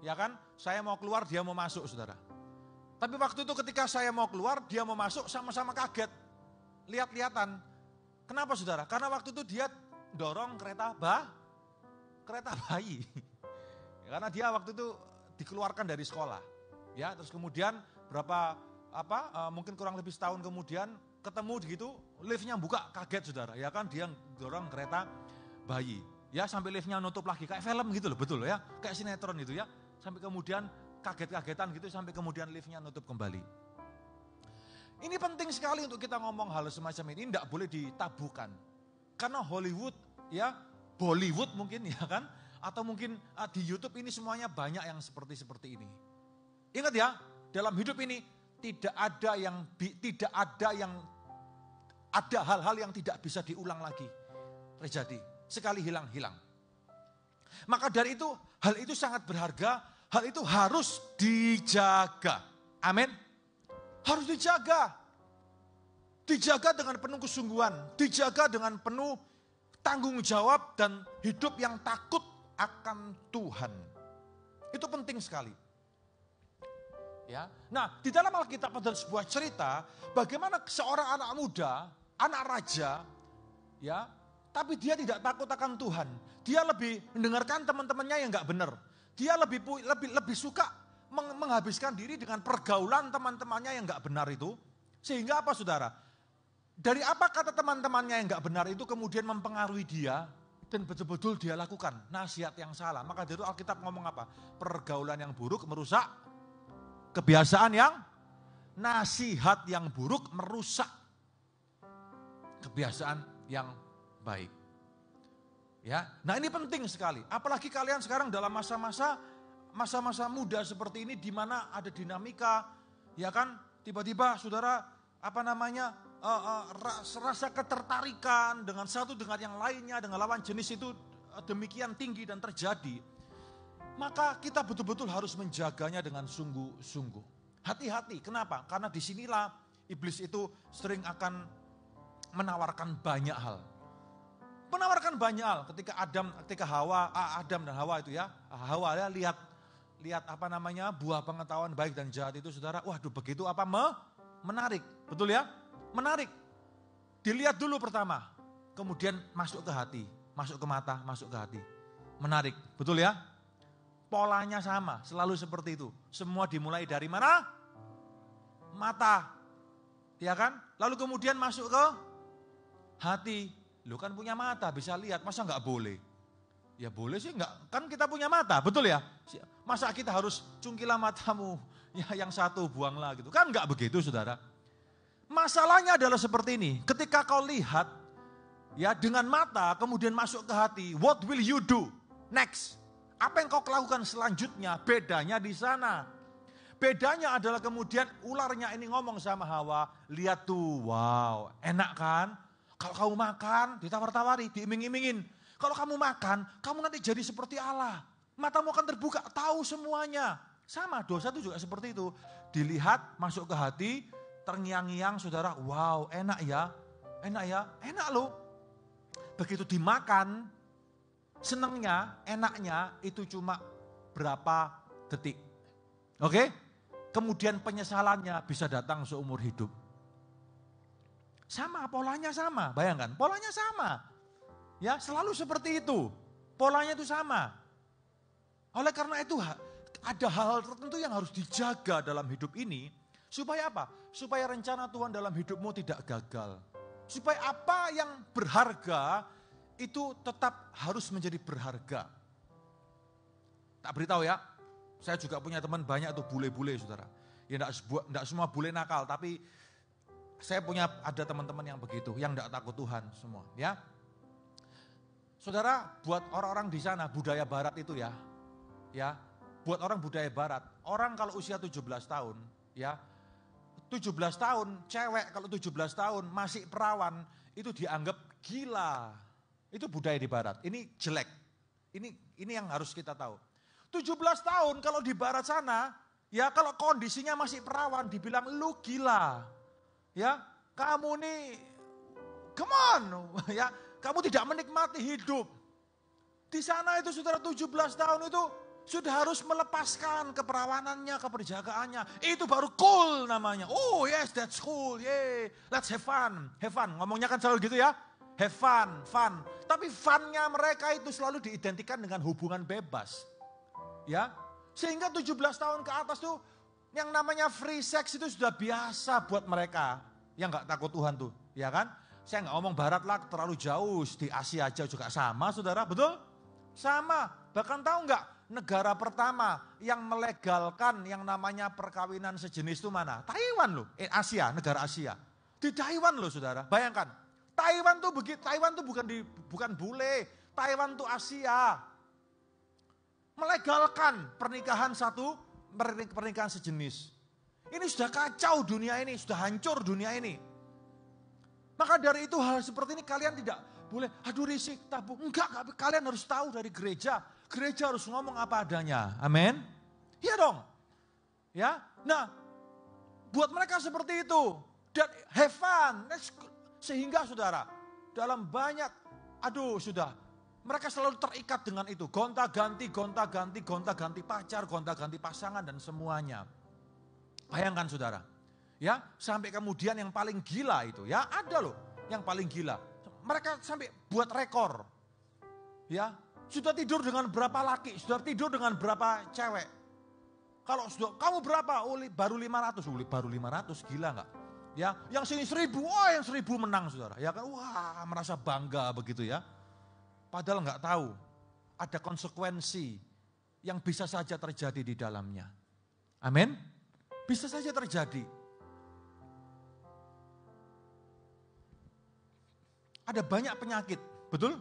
ya kan, saya mau keluar, dia mau masuk saudara. Tapi waktu itu ketika saya mau keluar, dia mau masuk, sama-sama kaget. Lihat-lihatan. Kenapa saudara? Karena waktu itu dia dorong kereta bayi. Ya, karena dia waktu itu dikeluarkan dari sekolah. Ya, terus kemudian mungkin kurang lebih setahun kemudian ketemu gitu, liftnya buka, kaget saudara, ya kan, dia dorong kereta bayi, ya sampai liftnya nutup lagi, kayak film gitu loh, betul ya, kayak sinetron itu ya, sampai kemudian kaget-kagetan gitu, sampai kemudian liftnya nutup kembali. Ini penting sekali untuk kita ngomong hal semacam ini, tidak boleh ditabukan, karena Hollywood, ya Bollywood mungkin ya kan, atau mungkin di YouTube ini semuanya banyak yang seperti ini. Ingat ya, dalam hidup ini tidak ada hal-hal yang tidak bisa diulang lagi terjadi. Sekali hilang. Maka dari itu, hal itu sangat berharga, hal itu harus dijaga. Amin. Harus dijaga. Dijaga dengan penuh kesungguhan, dijaga dengan penuh tanggung jawab dan hidup yang takut akan Tuhan. Itu penting sekali. Ya. Nah, di dalam Alkitab ada sebuah cerita bagaimana seorang anak muda, anak raja, ya, tapi dia tidak takut akan Tuhan. Dia lebih mendengarkan teman-temannya yang nggak benar. Dia lebih suka menghabiskan diri dengan pergaulan teman-temannya yang nggak benar itu. Sehingga apa saudara? Dari apa kata teman-temannya yang nggak benar itu kemudian mempengaruhi dia dan betul-betul dia lakukan nasihat yang salah. Maka dari itu Alkitab ngomong apa? Pergaulan yang buruk merusak kebiasaan nasihat yang buruk merusak kebiasaan yang baik. Ya, nah ini penting sekali. Apalagi kalian sekarang dalam masa-masa muda seperti ini, di mana ada dinamika, ya kan? Tiba-tiba saudara, rasa ketertarikan dengan satu dengan yang lainnya, dengan lawan jenis itu demikian tinggi dan terjadi. Maka kita betul-betul harus menjaganya dengan sungguh-sungguh. Hati-hati, kenapa? Karena disinilah iblis itu sering akan menawarkan banyak hal. Ketika Adam dan Hawa itu ya, Hawa ya lihat buah pengetahuan baik dan jahat itu saudara, waduh begitu menarik, betul ya? Menarik. Dilihat dulu pertama, kemudian masuk ke hati, masuk ke mata, masuk ke hati. Menarik, betul ya? Polanya sama, selalu seperti itu. Semua dimulai dari mana? Mata. Ya kan? Lalu kemudian masuk ke hati. Lu kan punya mata, bisa lihat, masa enggak boleh? Ya boleh sih, enggak. Kan kita punya mata, betul ya? Masa kita harus cungkilah matamu, ya yang satu buanglah gitu. Kan enggak begitu saudara. Masalahnya adalah seperti ini, ketika kau lihat ya dengan mata kemudian masuk ke hati, what will you do next? Apa yang kau lakukan selanjutnya? Bedanya di sana. Bedanya adalah kemudian ularnya ini ngomong sama Hawa, lihat tuh, wow, enak kan? Kalau kamu makan, ditawar-tawari, diiming-imingin. Kalau kamu makan, kamu nanti jadi seperti Allah. Matamu akan terbuka, tahu semuanya. Sama, dosa itu juga seperti itu. Dilihat, masuk ke hati, terngiang-ngiang saudara, wow, enak ya, enak loh. Begitu dimakan, senengnya, enaknya itu cuma berapa detik. Oke? Kemudian penyesalannya bisa datang seumur hidup. Sama, polanya sama, bayangkan, polanya sama. Ya, selalu seperti itu. Polanya itu sama. Oleh karena itu ada hal-hal tertentu yang harus dijaga dalam hidup ini. Supaya apa? Supaya rencana Tuhan dalam hidupmu tidak gagal. Supaya apa yang berharga itu tetap harus menjadi berharga. Tak beritahu ya, saya juga punya teman banyak tuh bule-bule saudara. Ya enggak semua bule nakal, tapi saya ada teman-teman yang begitu, yang enggak takut Tuhan semua ya. Saudara, buat orang-orang di sana budaya barat itu ya, buat orang budaya barat, orang kalau usia 17 tahun, ya, 17 tahun, cewek kalau 17 tahun masih perawan, itu dianggap gila. Itu budaya di barat, ini jelek, ini yang harus kita tahu. 17 tahun kalau di barat sana, ya kalau kondisinya masih perawan, dibilang lu gila. Ya, kamu nih, come on, ya, kamu tidak menikmati hidup. Di sana itu saudara 17 tahun itu sudah harus melepaskan keperawanannya, keperjagaannya. Itu baru cool namanya. Oh yes, that's cool, yeah, let's have fun. Have fun, ngomongnya kan selalu gitu ya. Have fun, fun. Tapi funnya mereka itu selalu diidentikan dengan hubungan bebas. Ya, sehingga 17 tahun ke atas tuh yang namanya free sex itu sudah biasa buat mereka yang gak takut Tuhan tuh, ya kan? Saya gak ngomong barat lah, terlalu jauh, di Asia aja juga sama saudara, betul? Sama, bahkan tahu gak negara pertama yang melegalkan yang namanya perkawinan sejenis itu mana? Taiwan loh, Asia, negara Asia. Di Taiwan loh saudara, bayangkan. Taiwan tuh bukan bule, Taiwan tuh Asia. Melegalkan pernikahan sejenis. Ini sudah kacau dunia ini, sudah hancur dunia ini. Maka dari itu hal seperti ini kalian tidak boleh, aduh risik, tabu. Enggak, kalian harus tahu dari gereja. Gereja harus ngomong apa adanya, amin. Iya dong. Ya, nah buat mereka seperti itu. Dan have fun. Sehingga saudara, dalam banyak, sudah. Mereka selalu terikat dengan itu. Gonta-ganti pacar, gonta-ganti pasangan dan semuanya. Bayangkan saudara. Ya, sampai kemudian yang paling gila itu. Ya, ada loh yang paling gila. Mereka sampai buat rekor. Ya, sudah tidur dengan berapa laki, sudah tidur dengan berapa cewek. Kalau sudah, kamu berapa? Oh, baru 500. Baru 500, gila enggak? Ya, yang sini 1000, yang 1000 menang saudara. Ya kan, wah merasa bangga begitu ya. Padahal enggak tahu ada konsekuensi yang bisa saja terjadi di dalamnya. Amin. Bisa saja terjadi. Ada banyak penyakit, betul?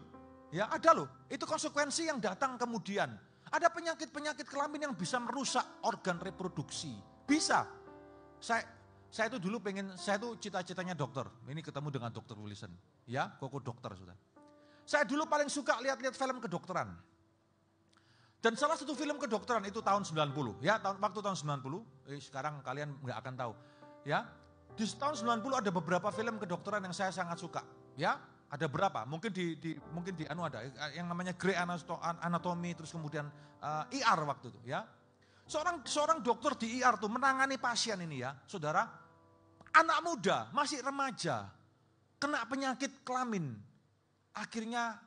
Ya ada loh, itu konsekuensi yang datang kemudian. Ada penyakit-penyakit kelamin yang bisa merusak organ reproduksi. Bisa. Saya itu dulu saya itu cita-citanya dokter. Ini ketemu dengan Dr. Wilson. Ya, koko dokter sudah. Saya dulu paling suka lihat-lihat film kedokteran. Dan salah satu film kedokteran itu tahun 90. Ya, waktu tahun 90. Sekarang kalian nggak akan tahu. Ya, di tahun 90 ada beberapa film kedokteran yang saya sangat suka. Ya, ada berapa? Mungkin di ada yang namanya Grey Anatomy, terus kemudian ER waktu itu. Ya, seorang dokter di ER tuh menangani pasien ini ya, saudara. Anak muda, masih remaja, kena penyakit kelamin. Akhirnya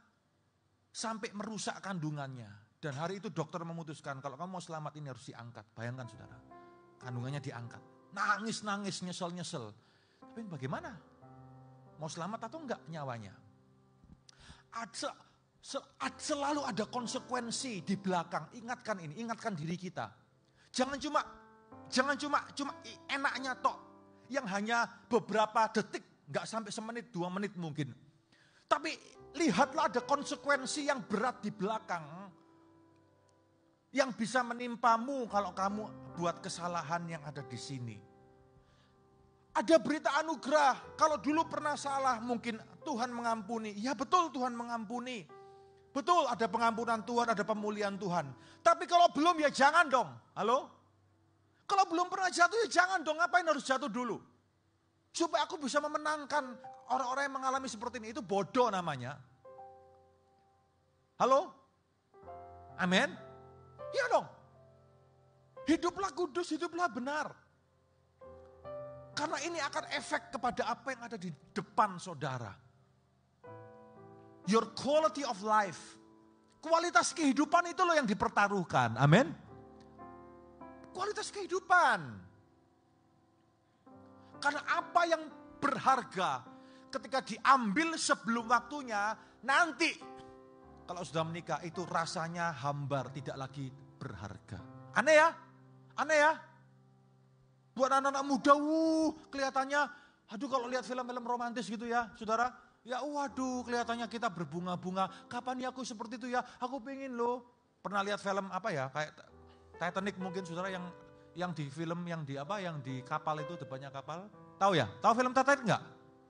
sampai merusak kandungannya. Dan hari itu dokter memutuskan kalau kamu mau selamat ini harus diangkat. Bayangkan saudara, kandungannya diangkat. Nangis, nyesel. Tapi bagaimana? Mau selamat atau enggak nyawanya? Selalu ada konsekuensi di belakang. Ingatkan ini, ingatkan diri kita. Jangan cuma enaknya tok. yang hanya beberapa detik, nggak sampai semenit, 2 menit mungkin. Tapi lihatlah ada konsekuensi yang berat di belakang yang bisa menimpamu kalau kamu buat kesalahan yang ada di sini. Ada berita anugerah, kalau dulu pernah salah mungkin Tuhan mengampuni. Ya betul Tuhan mengampuni. Betul ada pengampunan Tuhan, ada pemulihan Tuhan. Tapi kalau belum ya jangan dong. Halo? Kalau belum pernah jatuh ya jangan dong, ngapain harus jatuh dulu? Supaya aku bisa memenangkan orang-orang yang mengalami seperti ini, itu bodoh namanya. Halo? Amin? Iya dong. Hiduplah kudus, hiduplah benar. Karena ini akan efek kepada apa yang ada di depan saudara. Your quality of life. Kualitas kehidupan itu loh yang dipertaruhkan. Amin. Kualitas kehidupan. Karena apa yang berharga ketika diambil sebelum waktunya, nanti kalau sudah menikah itu rasanya hambar, tidak lagi berharga. Aneh ya? Aneh ya? Buat anak-anak muda, kelihatannya, aduh kalau lihat film-film romantis gitu ya, saudara, ya waduh kelihatannya kita berbunga-bunga. Kapan ya aku seperti itu ya? Aku pengen loh. Pernah lihat film apa ya? Kayak Titanic mungkin saudara yang di film yang di kapal itu, depannya kapal. Tahu ya? Tahu film Titanic enggak?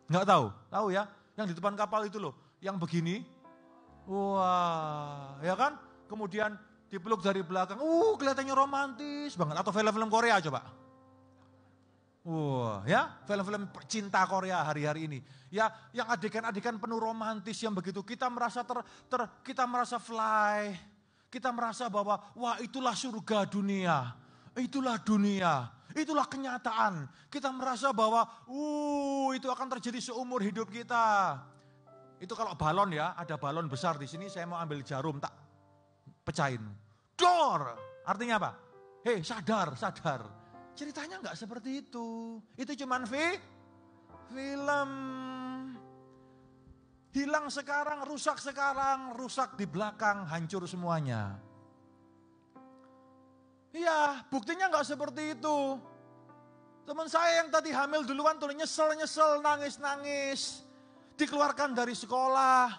Enggak tahu. Tahu ya? Yang di depan kapal itu loh, yang begini. Wah, ya kan? Kemudian dipeluk dari belakang. Kelihatannya romantis banget. Atau film-film Korea coba. Wah, ya, film-film cinta Korea hari-hari ini. Ya, yang adegan-adegan penuh romantis yang begitu kita merasa kita merasa fly. Kita merasa bahwa wah itulah surga dunia. Itulah dunia. Itulah kenyataan. Kita merasa bahwa itu akan terjadi seumur hidup kita. Itu kalau balon ya, ada balon besar di sini, saya mau ambil jarum tak pecahin. Dor. Artinya apa? Hei, sadar. Ceritanya enggak seperti itu. Itu cuman film. Hilang sekarang, rusak di belakang, hancur semuanya. Iya, buktinya enggak seperti itu. Teman saya yang tadi hamil duluan tuh nyesel, nangis. Dikeluarkan dari sekolah.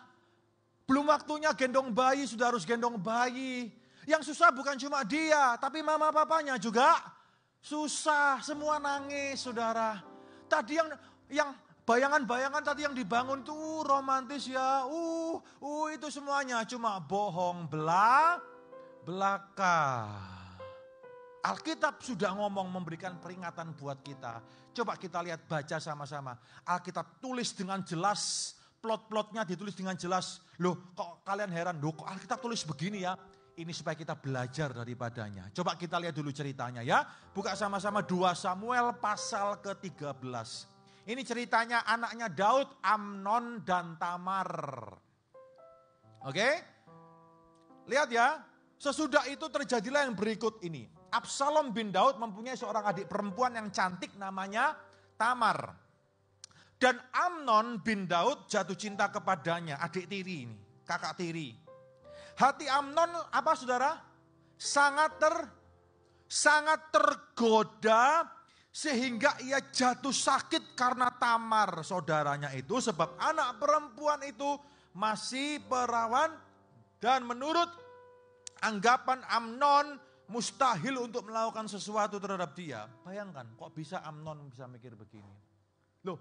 Belum waktunya gendong bayi, sudah harus gendong bayi. Yang susah bukan cuma dia, tapi mama papanya juga susah, semua nangis saudara. Tadi yang bayangan-bayangan tadi yang dibangun tuh romantis ya. Itu semuanya cuma bohong belaka. Alkitab sudah ngomong memberikan peringatan buat kita. Coba kita lihat, baca sama-sama. Alkitab tulis dengan jelas, plot-plotnya ditulis dengan jelas. Loh kok kalian heran, loh kok Alkitab tulis begini ya? Ini supaya kita belajar daripadanya. Coba kita lihat dulu ceritanya ya. Buka sama-sama 2 Samuel pasal ke-13. Ini ceritanya anaknya Daud, Amnon dan Tamar. Oke? Lihat ya. Sesudah itu terjadilah yang berikut ini. Absalom bin Daud mempunyai seorang adik perempuan yang cantik namanya Tamar. Dan Amnon bin Daud jatuh cinta kepadanya, adik tiri ini, kakak tiri. Hati Amnon apa saudara? Sangat tergoda sehingga ia jatuh sakit karena Tamar saudaranya itu. Sebab anak perempuan itu masih perawan dan menurut anggapan Amnon mustahil untuk melakukan sesuatu terhadap dia. Bayangkan kok bisa Amnon bisa mikir begini. Loh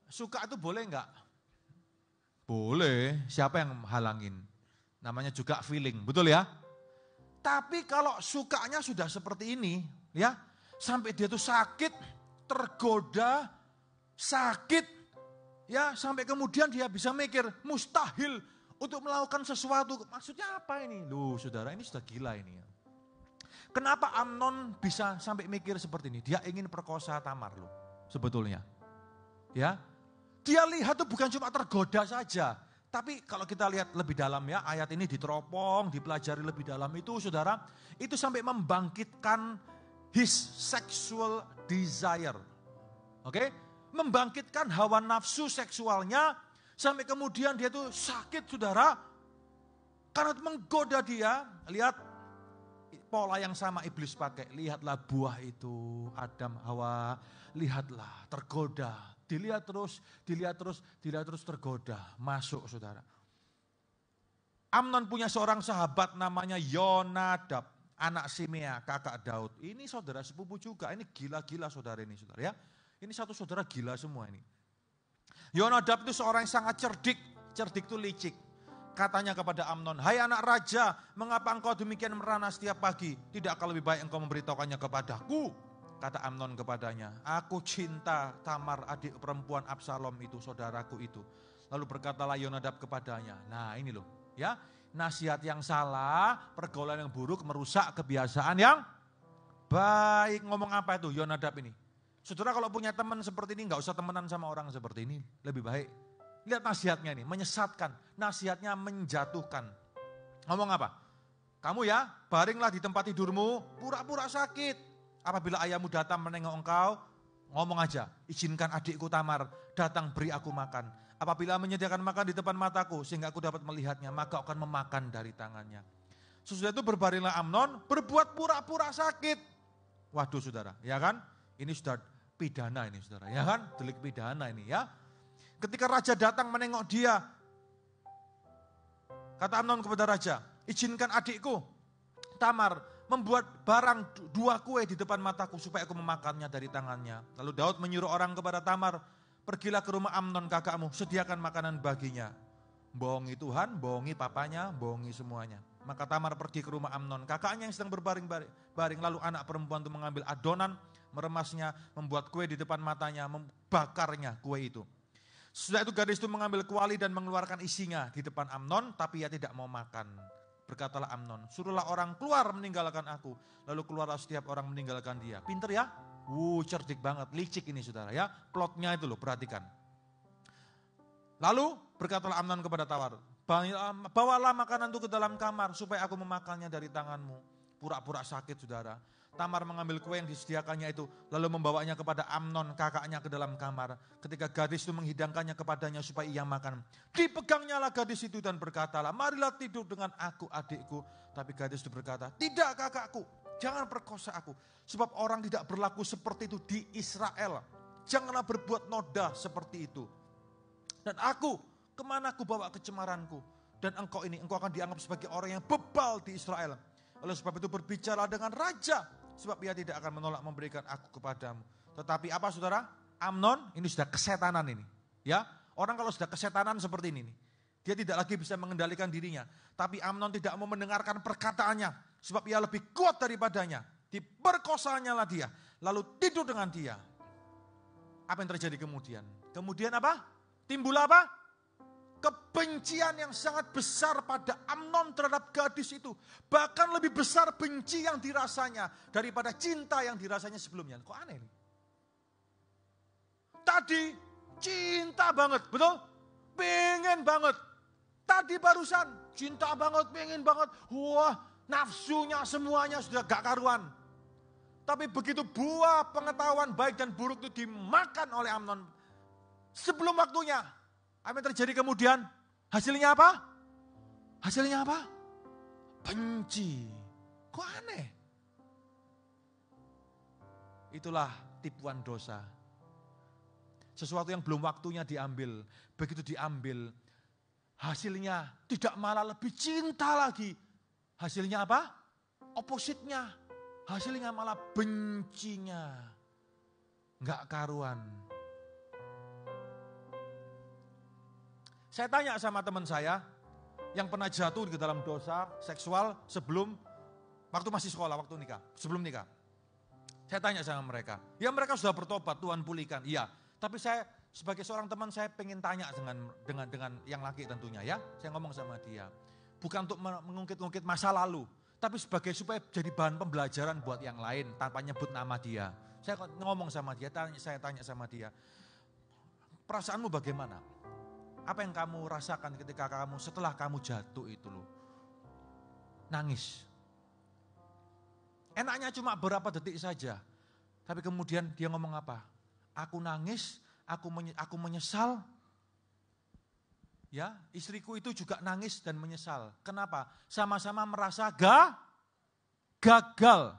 suka itu boleh enggak? Boleh, siapa yang halangin? Namanya juga feeling, betul ya? Tapi kalau sukanya sudah seperti ini, ya, sampai dia tuh sakit, tergoda, sakit, ya, sampai kemudian dia bisa mikir mustahil untuk melakukan sesuatu. Maksudnya apa ini? Loh, saudara, ini sudah gila ini ya. Kenapa Amnon bisa sampai mikir seperti ini? Dia ingin perkosa Tamar loh, sebetulnya. Ya, dia lihat tuh bukan cuma tergoda saja. Tapi kalau kita lihat lebih dalam ya, ayat ini diteropong, dipelajari lebih dalam itu saudara, itu sampai membangkitkan his sexual desire. Oke? Membangkitkan hawa nafsu seksualnya, sampai kemudian dia tuh sakit saudara, karena menggoda dia. Lihat pola yang sama iblis pakai. Lihatlah buah itu, Adam, Hawa, lihatlah, tergoda. Dilihat terus, tergoda. Masuk saudara. Amnon punya seorang sahabat namanya Yonadab, anak Simea, kakak Daud. Ini saudara sepupu juga, ini gila-gila saudara ini saudara ya. Ini satu saudara gila semua ini. Yonadab itu seorang yang sangat cerdik itu licik. Katanya kepada Amnon, hai anak raja, mengapa engkau demikian merana setiap pagi? Tidakkah lebih baik engkau memberitahukannya kepadaku? Kata Amnon kepadanya, aku cinta Tamar adik perempuan Absalom itu, saudaraku itu. Lalu berkatalah Yonadab kepadanya, nah ini loh ya, nasihat yang salah, pergaulan yang buruk merusak kebiasaan yang baik. Ngomong apa itu Yonadab ini? Saudara kalau punya teman seperti ini gak usah temenan sama orang seperti ini, lebih baik. Lihat nasihatnya ini, menyesatkan, nasihatnya menjatuhkan. Ngomong apa? Kamu ya, baringlah di tempat tidurmu, pura-pura sakit. Apabila ayahmu datang menengok engkau, ngomong aja, izinkan adikku Tamar datang beri aku makan. Apabila menyediakan makan di depan mataku, sehingga aku dapat melihatnya, maka akan memakan dari tangannya. Sesudah itu berbaringlah Amnon, berbuat pura-pura sakit. Waduh saudara, ya kan? Ini sudah pidana ini saudara, ya kan? Delik pidana ini ya. Ketika raja datang menengok dia, kata Amnon kepada raja, izinkan adikku Tamar membuat barang 2 kue di depan mataku supaya aku memakannya dari tangannya. Lalu Daud menyuruh orang kepada Tamar, pergilah ke rumah Amnon kakakmu, sediakan makanan baginya. Bohongi Tuhan, bohongi papanya, bohongi semuanya. Maka Tamar pergi ke rumah Amnon kakaknya yang sedang berbaring. Lalu anak perempuan itu mengambil adonan, meremasnya, membuat kue di depan matanya, membakarnya kue itu. Sesudah itu gadis itu mengambil kuali dan mengeluarkan isinya di depan Amnon, tapi ia tidak mau makan. Berkatalah Amnon, suruhlah orang keluar meninggalkan aku. Lalu keluarlah setiap orang meninggalkan dia. Pinter ya? Cerdik banget, licik ini saudara ya. Plotnya itu loh, perhatikan. Lalu berkatalah Amnon kepada Tamar, bawalah makanan itu ke dalam kamar supaya aku memakannya dari tanganmu. Pura-pura sakit saudara. Tamar mengambil kue yang disediakannya itu, lalu membawanya kepada Amnon kakaknya ke dalam kamar. Ketika gadis itu menghidangkannya kepadanya supaya ia makan, dipegangnya lah gadis itu dan berkatalah, marilah tidur dengan aku adikku. Tapi gadis itu berkata, tidak kakakku, jangan perkosa aku. Sebab orang tidak berlaku seperti itu di Israel. Janganlah berbuat noda seperti itu. Dan aku, kemana aku bawa kecemaranku? Dan engkau akan dianggap sebagai orang yang bebal di Israel. Oleh sebab itu berbicara dengan raja, sebab ia tidak akan menolak memberikan aku kepadamu. Tetapi apa saudara? Amnon ini sudah kesetanan ini. Ya, orang kalau sudah kesetanan seperti ini, dia tidak lagi bisa mengendalikan dirinya. Tapi Amnon tidak mau mendengarkan perkataannya, sebab ia lebih kuat daripadanya. Diperkosanya lah dia, lalu tidur dengan dia. Apa yang terjadi kemudian? Kemudian apa? Timbul apa? Kebencian yang sangat besar pada Amnon terhadap gadis itu. Bahkan lebih besar benci yang dirasanya daripada cinta yang dirasanya sebelumnya. Kok aneh nih? Tadi cinta banget, betul? Pengen banget. Tadi barusan cinta banget, pengen banget. Wah, nafsunya semuanya sudah gak karuan. Tapi begitu buah pengetahuan baik dan buruk itu dimakan oleh Amnon sebelum waktunya. Apa yang terjadi kemudian? Hasilnya apa? Hasilnya apa? Benci. Kok aneh? Itulah tipuan dosa. Sesuatu yang belum waktunya diambil. Begitu diambil, hasilnya tidak malah lebih cinta lagi. Hasilnya apa? Opositnya. Hasilnya malah bencinya. Enggak karuan. Saya tanya sama teman saya yang pernah jatuh ke dalam dosa seksual sebelum, waktu masih sekolah, waktu nikah, sebelum nikah. Saya tanya sama mereka, ya mereka sudah bertobat, Tuhan pulihkan, iya. Tapi saya sebagai seorang teman saya pengen tanya dengan yang laki tentunya ya. Saya ngomong sama dia, bukan untuk mengungkit-ungkit masa lalu, tapi supaya jadi bahan pembelajaran buat yang lain tanpa nyebut nama dia. Saya ngomong sama dia, saya tanya sama dia, perasaanmu bagaimana? Apa yang kamu rasakan ketika setelah kamu jatuh itu loh? Nangis. Enaknya cuma beberapa detik saja. Tapi kemudian dia ngomong apa? Aku nangis, aku menyesal. Ya, istriku itu juga nangis dan menyesal. Kenapa? Sama-sama merasa gagal.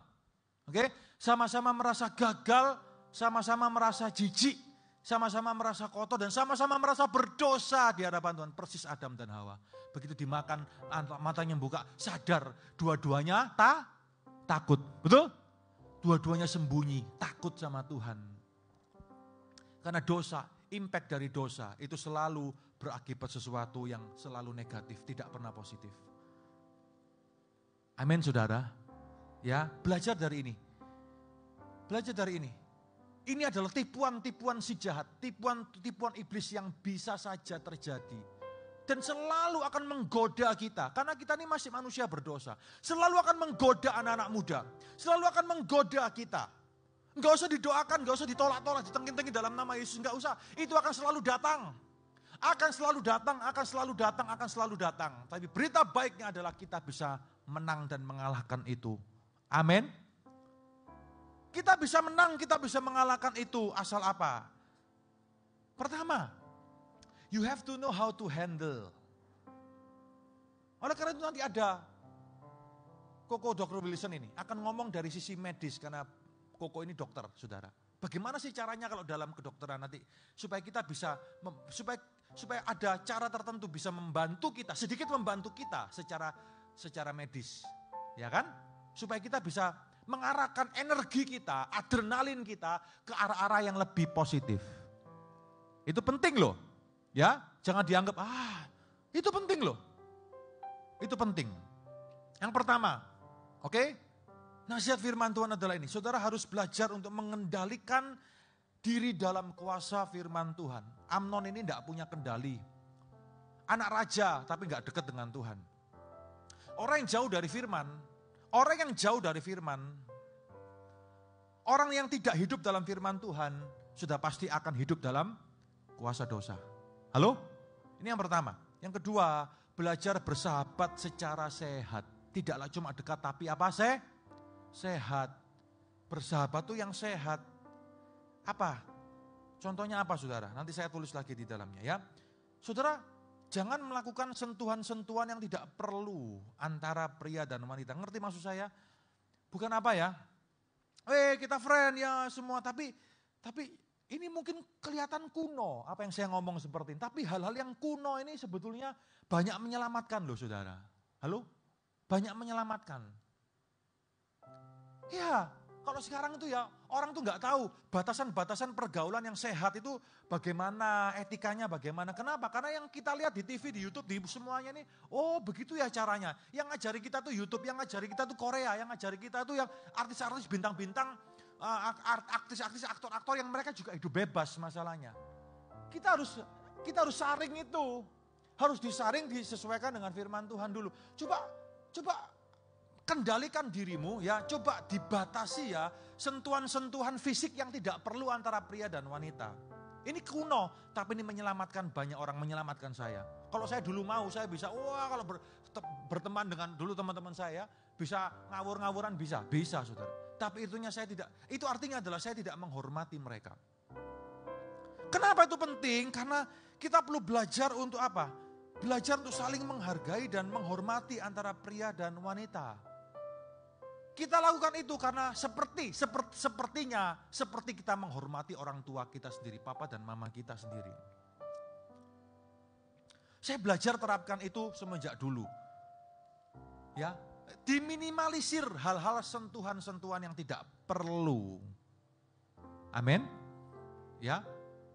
Oke, sama-sama merasa gagal, sama-sama merasa jijik, sama-sama merasa kotor, dan sama-sama merasa berdosa di hadapan Tuhan. Persis Adam dan Hawa. Begitu dimakan, matanya buka, sadar dua-duanya takut. Betul? Dua-duanya sembunyi, takut sama Tuhan. Karena dosa, impact dari dosa itu selalu berakibat sesuatu yang selalu negatif, tidak pernah positif. Amin, saudara. Ya, belajar dari ini. Belajar dari ini. Ini adalah tipuan-tipuan si jahat, tipuan-tipuan iblis yang bisa saja terjadi. Dan selalu akan menggoda kita, karena kita ini masih manusia berdosa. Selalu akan menggoda anak-anak muda, selalu akan menggoda kita. Enggak usah didoakan, enggak usah ditolak-tolak, ditengin-tengin dalam nama Yesus, enggak usah. Itu akan selalu datang. Akan selalu datang, akan selalu datang, akan selalu datang. Tapi berita baiknya adalah kita bisa menang dan mengalahkan itu. Amin. Kita bisa menang, kita bisa mengalahkan itu asal apa? Pertama, you have to know how to handle. Oleh karena itu nanti ada Koko Dr. Wilson ini akan ngomong dari sisi medis karena Koko ini dokter, saudara. Bagaimana sih caranya kalau dalam kedokteran nanti supaya kita bisa supaya ada cara tertentu bisa membantu kita, sedikit membantu kita secara medis, ya kan? Supaya kita bisa mengarahkan energi kita, adrenalin kita ke arah-arah yang lebih positif. Itu penting loh, ya. Jangan dianggap itu penting loh. Itu penting. Yang pertama, oke? Nasihat firman Tuhan adalah ini, saudara harus belajar untuk mengendalikan diri dalam kuasa firman Tuhan. Amnon ini tidak punya kendali. Anak raja tapi gak dekat dengan Tuhan. Orang yang jauh dari firman, orang yang tidak hidup dalam firman Tuhan, sudah pasti akan hidup dalam kuasa dosa. Halo? Ini yang pertama. Yang kedua, belajar bersahabat secara sehat. Tidaklah cuma dekat tapi apa sehat. Bersahabat tuh yang sehat. Apa? Contohnya apa, saudara? Nanti saya tulis lagi di dalamnya ya. Saudara, jangan melakukan sentuhan-sentuhan yang tidak perlu antara pria dan wanita. Ngerti maksud saya? Bukan apa ya? Kita friend ya semua, tapi ini mungkin kelihatan kuno apa yang saya ngomong seperti ini. Tapi hal-hal yang kuno ini sebetulnya banyak menyelamatkan loh, saudara. Halo? Banyak menyelamatkan. Ya, kalau sekarang itu ya orang tuh nggak tahu batasan-batasan pergaulan yang sehat itu bagaimana, etikanya bagaimana. Kenapa? Karena yang kita lihat di TV, di YouTube, di semuanya nih, oh begitu ya caranya. Yang ngajari kita tuh YouTube, yang ngajari kita tuh Korea, yang ngajari kita tuh yang artis-artis bintang-bintang, artis-artis, aktor-aktor yang mereka juga hidup bebas masalahnya. Kita harus saring itu. Harus disaring, disesuaikan dengan firman Tuhan dulu. Coba kendalikan dirimu ya, coba dibatasi ya sentuhan-sentuhan fisik yang tidak perlu antara pria dan wanita. Ini kuno, tapi ini menyelamatkan banyak orang, menyelamatkan saya. Kalau saya dulu mau, saya bisa, kalau berteman dengan dulu teman-teman saya, bisa ngawur-ngawuran, bisa saudara. Tapi itunya saya tidak, itu artinya adalah saya tidak menghormati mereka. Kenapa itu penting? Karena kita perlu belajar untuk apa? Belajar untuk saling menghargai dan menghormati antara pria dan wanita. Kita lakukan itu karena sepertinya kita menghormati orang tua kita sendiri, papa dan mama kita sendiri. Saya belajar terapkan itu semenjak dulu. Ya, diminimalisir hal-hal sentuhan-sentuhan yang tidak perlu. Amin. Ya,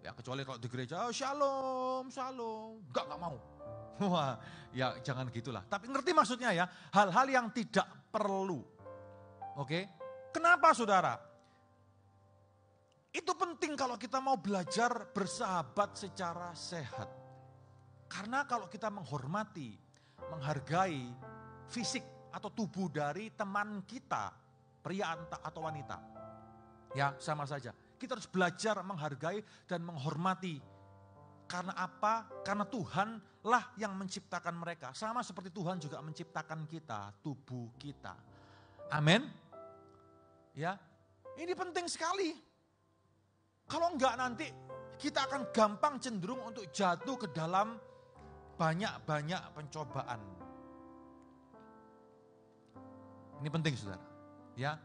kecuali kalau di gereja, shalom. Enggak mau. Wah, ya jangan gitulah. Tapi ngerti maksudnya ya, hal-hal yang tidak perlu. Oke, kenapa saudara? Itu penting kalau kita mau belajar bersahabat secara sehat. Karena kalau kita menghormati, menghargai fisik atau tubuh dari teman kita, pria atau wanita. Ya sama saja, kita harus belajar menghargai dan menghormati. Karena apa? Karena Tuhanlah yang menciptakan mereka. Sama seperti Tuhan juga menciptakan kita, tubuh kita. Amin. Ya, ini penting sekali. Kalau enggak nanti kita akan gampang cenderung untuk jatuh ke dalam banyak-banyak pencobaan. Ini penting saudara. Ya,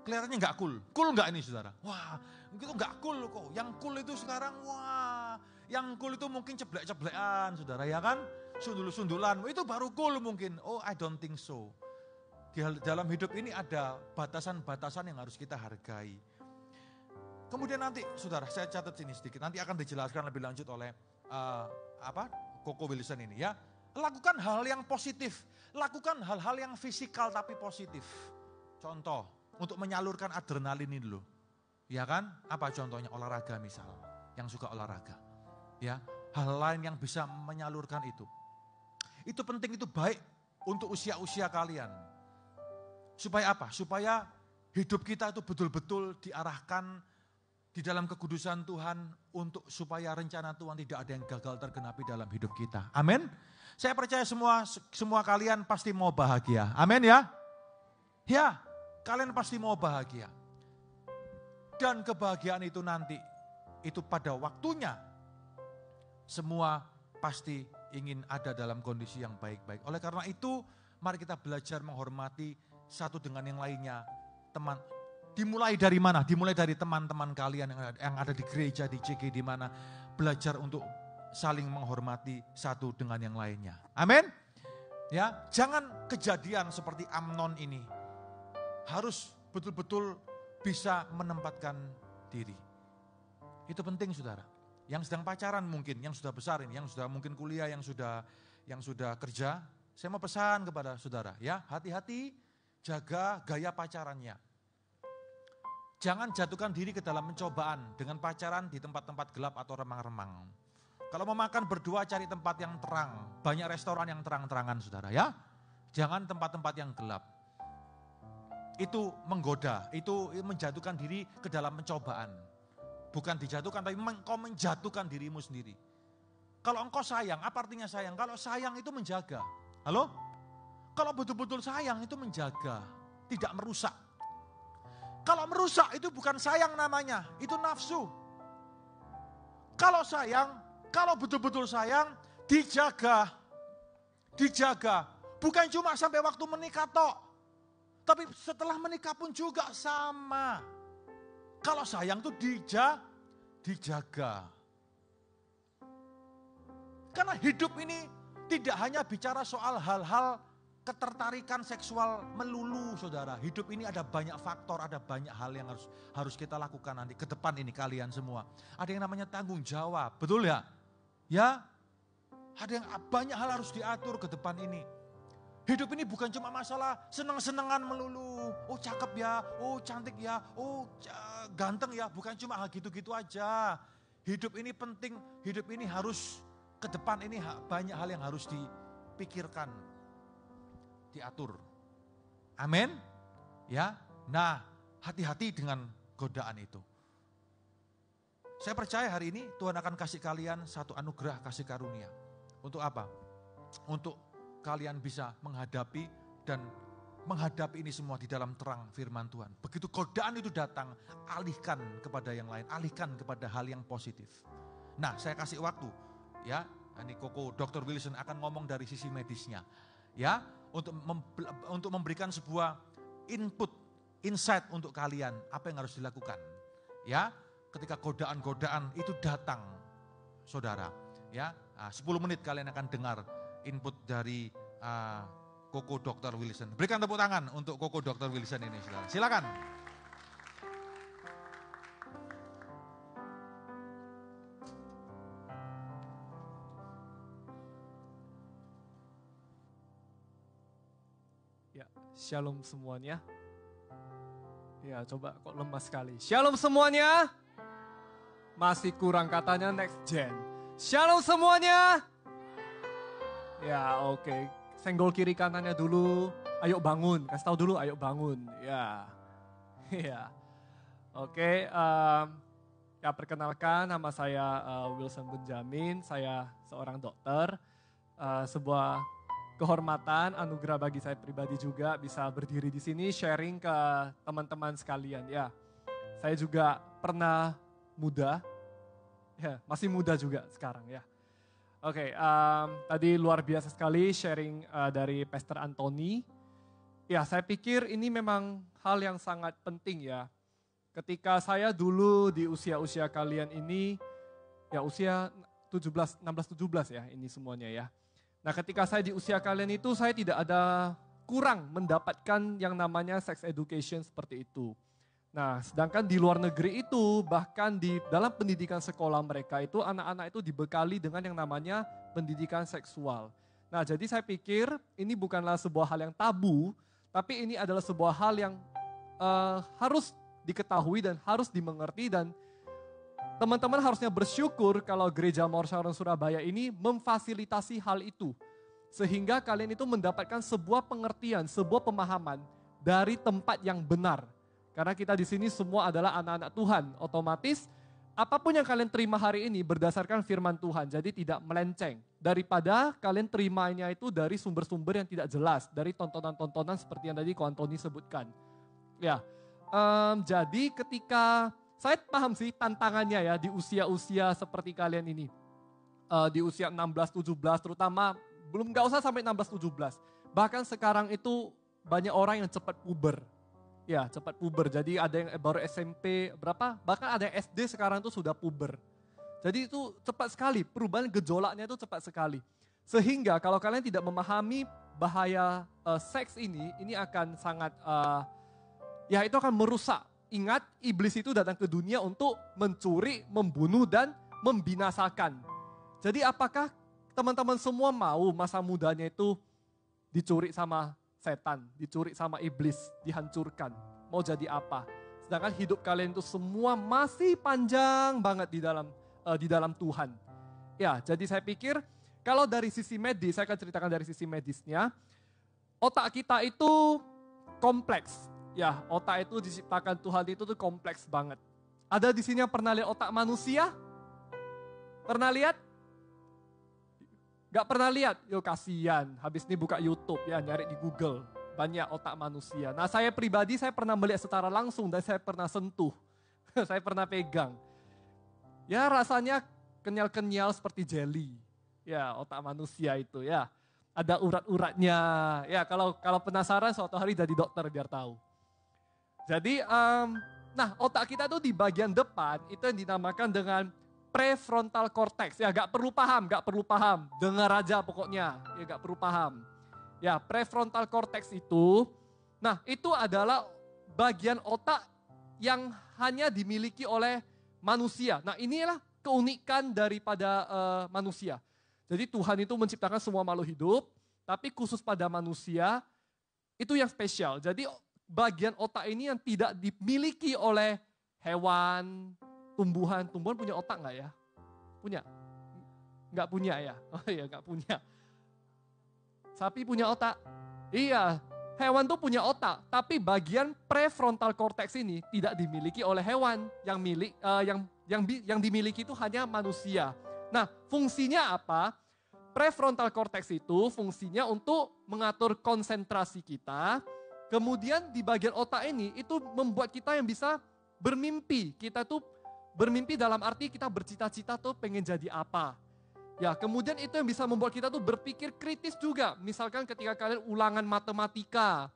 kelihatannya nggak cool. Cool nggak ini saudara? Wah, itu nggak cool kok. Yang cool itu sekarang, wah, yang cool itu mungkin ceblek-ceblekan saudara ya kan? Sundul-sundulan, itu baru cool mungkin. Oh, I don't think so. Di dalam hidup ini ada batasan-batasan yang harus kita hargai. Kemudian nanti, saudara, saya catat sini sedikit. Nanti akan dijelaskan lebih lanjut oleh Koko Wilson ini ya. Lakukan hal yang positif. Lakukan hal-hal yang fisikal tapi positif. Contoh, untuk menyalurkan adrenalin ini dulu. Ya kan? Apa contohnya? Olahraga misal. Yang suka olahraga. Ya, hal lain yang bisa menyalurkan itu. Itu penting, itu baik untuk usia-usia kalian. Supaya apa? Supaya hidup kita itu betul-betul diarahkan di dalam kekudusan Tuhan untuk supaya rencana Tuhan tidak ada yang gagal tergenapi dalam hidup kita. Amin. Saya percaya semua kalian pasti mau bahagia. Amin ya. Ya, kalian pasti mau bahagia. Dan kebahagiaan itu nanti, itu pada waktunya, semua pasti ingin ada dalam kondisi yang baik-baik. Oleh karena itu, mari kita belajar menghormati satu dengan yang lainnya. Dimulai dari mana? Dimulai dari teman-teman kalian yang ada di gereja, di CG, di mana belajar untuk saling menghormati satu dengan yang lainnya. Amin. Ya, jangan kejadian seperti Amnon ini. Harus betul-betul bisa menempatkan diri. Itu penting saudara. Yang sedang pacaran mungkin, yang sudah besar ini, yang sudah mungkin kuliah, yang sudah kerja. Saya mau pesan kepada saudara ya, hati-hati jaga gaya pacarannya. Jangan jatuhkan diri ke dalam pencobaan dengan pacaran di tempat-tempat gelap atau remang-remang. Kalau mau makan berdua cari tempat yang terang. Banyak restoran yang terang-terangan saudara ya. Jangan tempat-tempat yang gelap. Itu menggoda, itu menjatuhkan diri ke dalam pencobaan. Bukan dijatuhkan tapi engkau menjatuhkan dirimu sendiri. Kalau engkau sayang, apa artinya sayang? Kalau sayang itu menjaga. Halo? Kalau betul-betul sayang itu menjaga, tidak merusak. Kalau merusak itu bukan sayang namanya, itu nafsu. Kalau sayang, kalau betul-betul sayang, dijaga. Bukan cuma sampai waktu menikah tok. Tapi setelah menikah pun juga sama. Kalau sayang itu dijaga. Karena hidup ini tidak hanya bicara soal hal-hal ketertarikan seksual melulu saudara. Hidup ini ada banyak faktor, ada banyak hal yang harus kita lakukan nanti ke depan ini kalian semua. Ada yang namanya tanggung jawab, betul ya? Ya, ada yang banyak hal harus diatur ke depan ini. Hidup ini bukan cuma masalah senang-senangan melulu. Oh cakep ya, oh cantik ya, oh ganteng ya. Bukan cuma hal gitu-gitu aja. Hidup ini penting, hidup ini harus ke depan ini banyak hal yang harus dipikirkan. Diatur. Amin. Ya. Nah, hati-hati dengan godaan itu. Saya percaya hari ini Tuhan akan kasih kalian satu anugerah kasih karunia. Untuk apa? Untuk kalian bisa menghadapi dan menghadapi ini semua di dalam terang firman Tuhan. Begitu godaan itu datang, alihkan kepada yang lain, alihkan kepada hal yang positif. Nah, saya kasih waktu ya. Ini Koko Dr. Wilson akan ngomong dari sisi medisnya. Ya, untuk memberikan sebuah input, insight untuk kalian apa yang harus dilakukan. Ya, ketika godaan-godaan itu datang, saudara. Ya, 10 menit kalian akan dengar input dari Koko Dr. Wilson. Berikan tepuk tangan untuk Koko Dr. Wilson ini, saudara. Silakan. Shalom semuanya. Ya coba kok lemah sekali. Shalom semuanya. Masih kurang katanya next gen. Shalom semuanya. Ya oke. Senggol kiri kanannya dulu. Ayo bangun. Kasih tahu dulu ayo bangun. Ya. Ya. Oke. Ya perkenalkan nama saya Wilson Benjamin. Saya seorang dokter. Sebuah kehormatan, anugerah bagi saya pribadi juga bisa berdiri di sini sharing ke teman-teman sekalian. Ya, saya juga pernah muda, ya masih muda juga sekarang ya. Oke, tadi luar biasa sekali sharing dari Pastor Anthony. Ya, saya pikir ini memang hal yang sangat penting ya. Ketika saya dulu di usia-usia kalian ini, ya usia 16, 17 ya ini semuanya ya. Nah ketika saya di usia kalian itu saya tidak ada kurang mendapatkan yang namanya sex education seperti itu. Nah sedangkan di luar negeri itu bahkan di dalam pendidikan sekolah mereka itu anak-anak itu dibekali dengan yang namanya pendidikan seksual. Nah jadi saya pikir ini bukanlah sebuah hal yang tabu, tapi ini adalah sebuah hal yang harus diketahui dan harus dimengerti, dan teman-teman harusnya bersyukur kalau Gereja Mawar Sharon Surabaya ini memfasilitasi hal itu. Sehingga kalian itu mendapatkan sebuah pengertian, sebuah pemahaman dari tempat yang benar. Karena kita di sini semua adalah anak-anak Tuhan, otomatis apapun yang kalian terima hari ini berdasarkan firman Tuhan, jadi tidak melenceng. Daripada kalian terimanya itu dari sumber-sumber yang tidak jelas, dari tontonan-tontonan seperti yang tadi Ko Antoni sebutkan. Ya. Jadi ketika saya paham sih tantangannya ya di usia-usia seperti kalian ini. Di usia 16-17 terutama, gak usah sampai 16-17. Bahkan sekarang itu banyak orang yang cepat puber. Ya cepat puber, jadi ada yang baru SMP berapa, bahkan ada yang SD sekarang itu sudah puber. Jadi itu cepat sekali, perubahan gejolaknya itu cepat sekali. Sehingga kalau kalian tidak memahami bahaya seks ini akan sangat... ya itu akan merusak. Ingat, iblis itu datang ke dunia untuk mencuri, membunuh, dan membinasakan. Jadi apakah teman-teman semua mau masa mudanya itu dicuri sama setan, dicuri sama iblis, dihancurkan? Mau jadi apa? Sedangkan hidup kalian itu semua masih panjang banget di dalam Tuhan. Ya, jadi saya pikir kalau dari sisi medis, saya akan ceritakan dari sisi medisnya, otak kita itu kompleks. Ya, otak itu diciptakan Tuhan itu tuh kompleks banget. Ada di sini yang pernah lihat otak manusia? Pernah lihat? Gak pernah lihat? Yo kasihan, habis ini buka YouTube ya, nyari di Google. Banyak otak manusia. Nah saya pribadi, saya pernah melihat secara langsung dan saya pernah sentuh. Saya pernah pegang. Ya rasanya kenyal-kenyal seperti jelly. Ya otak manusia itu ya. Ada urat-uratnya. Ya kalau penasaran suatu hari jadi dokter biar tahu. Jadi, nah otak kita tuh di bagian depan itu yang dinamakan dengan prefrontal cortex. Ya gak perlu paham. Dengar aja pokoknya, ya gak perlu paham. Ya prefrontal cortex itu, nah itu adalah bagian otak yang hanya dimiliki oleh manusia. Nah inilah keunikan daripada manusia. Jadi Tuhan itu menciptakan semua makhluk hidup, tapi khusus pada manusia itu yang spesial. Jadi bagian otak ini yang tidak dimiliki oleh hewan, tumbuhan. Tumbuhan punya otak nggak ya? Punya? Nggak punya ya? Oh iya nggak punya. Sapi punya otak? Iya, hewan tuh punya otak. Tapi bagian prefrontal cortex ini tidak dimiliki oleh hewan. Yang dimiliki itu hanya manusia. Nah fungsinya apa? Prefrontal cortex itu fungsinya untuk mengatur konsentrasi kita. Kemudian di bagian otak ini itu membuat kita yang bisa bermimpi. Kita tuh bermimpi dalam arti kita bercita-cita tuh pengen jadi apa. Ya kemudian itu yang bisa membuat kita tuh berpikir kritis juga. Misalkan ketika kalian ulangan matematika.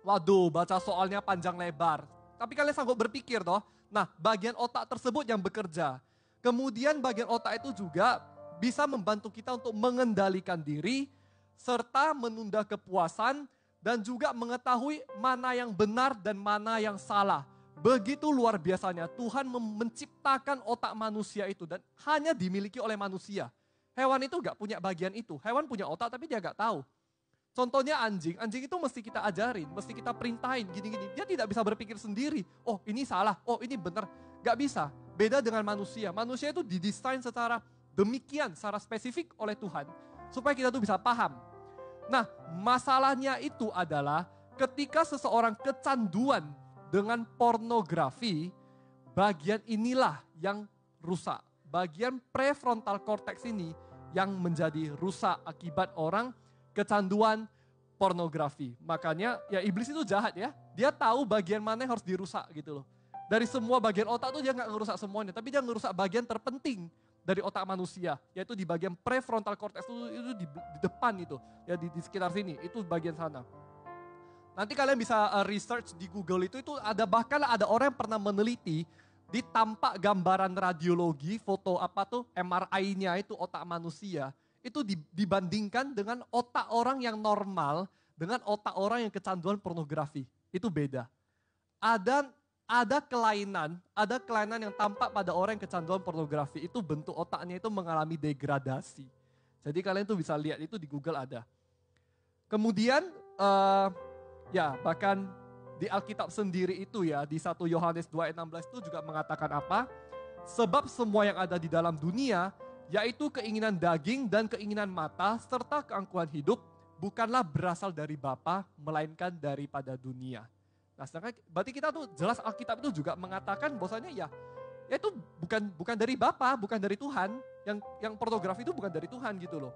Waduh baca soalnya panjang lebar. Tapi kalian sanggup berpikir toh. Nah bagian otak tersebut yang bekerja. Kemudian bagian otak itu juga bisa membantu kita untuk mengendalikan diri. Serta menunda kepuasan. Dan juga mengetahui mana yang benar dan mana yang salah. Begitu luar biasanya Tuhan menciptakan otak manusia itu dan hanya dimiliki oleh manusia. Hewan itu gak punya bagian itu. Hewan punya otak tapi dia gak tahu. Contohnya anjing itu mesti kita ajarin, mesti kita perintahin gini-gini. Dia tidak bisa berpikir sendiri. Oh ini salah, oh ini benar. Gak bisa. Beda dengan manusia. Manusia itu didesain secara demikian, secara spesifik oleh Tuhan. Supaya kita tuh bisa paham. Nah, masalahnya itu adalah ketika seseorang kecanduan dengan pornografi, bagian inilah yang rusak. Bagian prefrontal cortex ini yang menjadi rusak akibat orang kecanduan pornografi. Makanya ya iblis itu jahat ya. Dia tahu bagian mana yang harus dirusak gitu loh. Dari semua bagian otak tuh dia gak ngerusak semuanya, tapi dia ngerusak bagian terpenting dari otak manusia, yaitu di bagian prefrontal cortex itu di depan itu, ya di sekitar sini, itu bagian sana. Nanti kalian bisa research di Google itu bahkan ada orang yang pernah meneliti ditampak gambaran radiologi, foto MRI-nya itu otak manusia, itu dibandingkan dengan otak orang yang normal dengan otak orang yang kecanduan pornografi. Itu beda. Ada kelainan yang tampak pada orang yang kecanduan pornografi, itu bentuk otaknya itu mengalami degradasi. Jadi kalian tuh bisa lihat itu di Google ada. Kemudian bahkan di Alkitab sendiri itu ya, di 1 Yohanes 2 ayat 16 itu juga mengatakan apa? Sebab semua yang ada di dalam dunia, yaitu keinginan daging dan keinginan mata, serta keangkuhan hidup, bukanlah berasal dari Bapa, melainkan daripada dunia. Nah, sedangkan berarti kita tuh jelas Alkitab itu juga mengatakan bahwasanya ya itu bukan dari Bapa, bukan dari Tuhan. Yang pornografi itu bukan dari Tuhan gitu loh.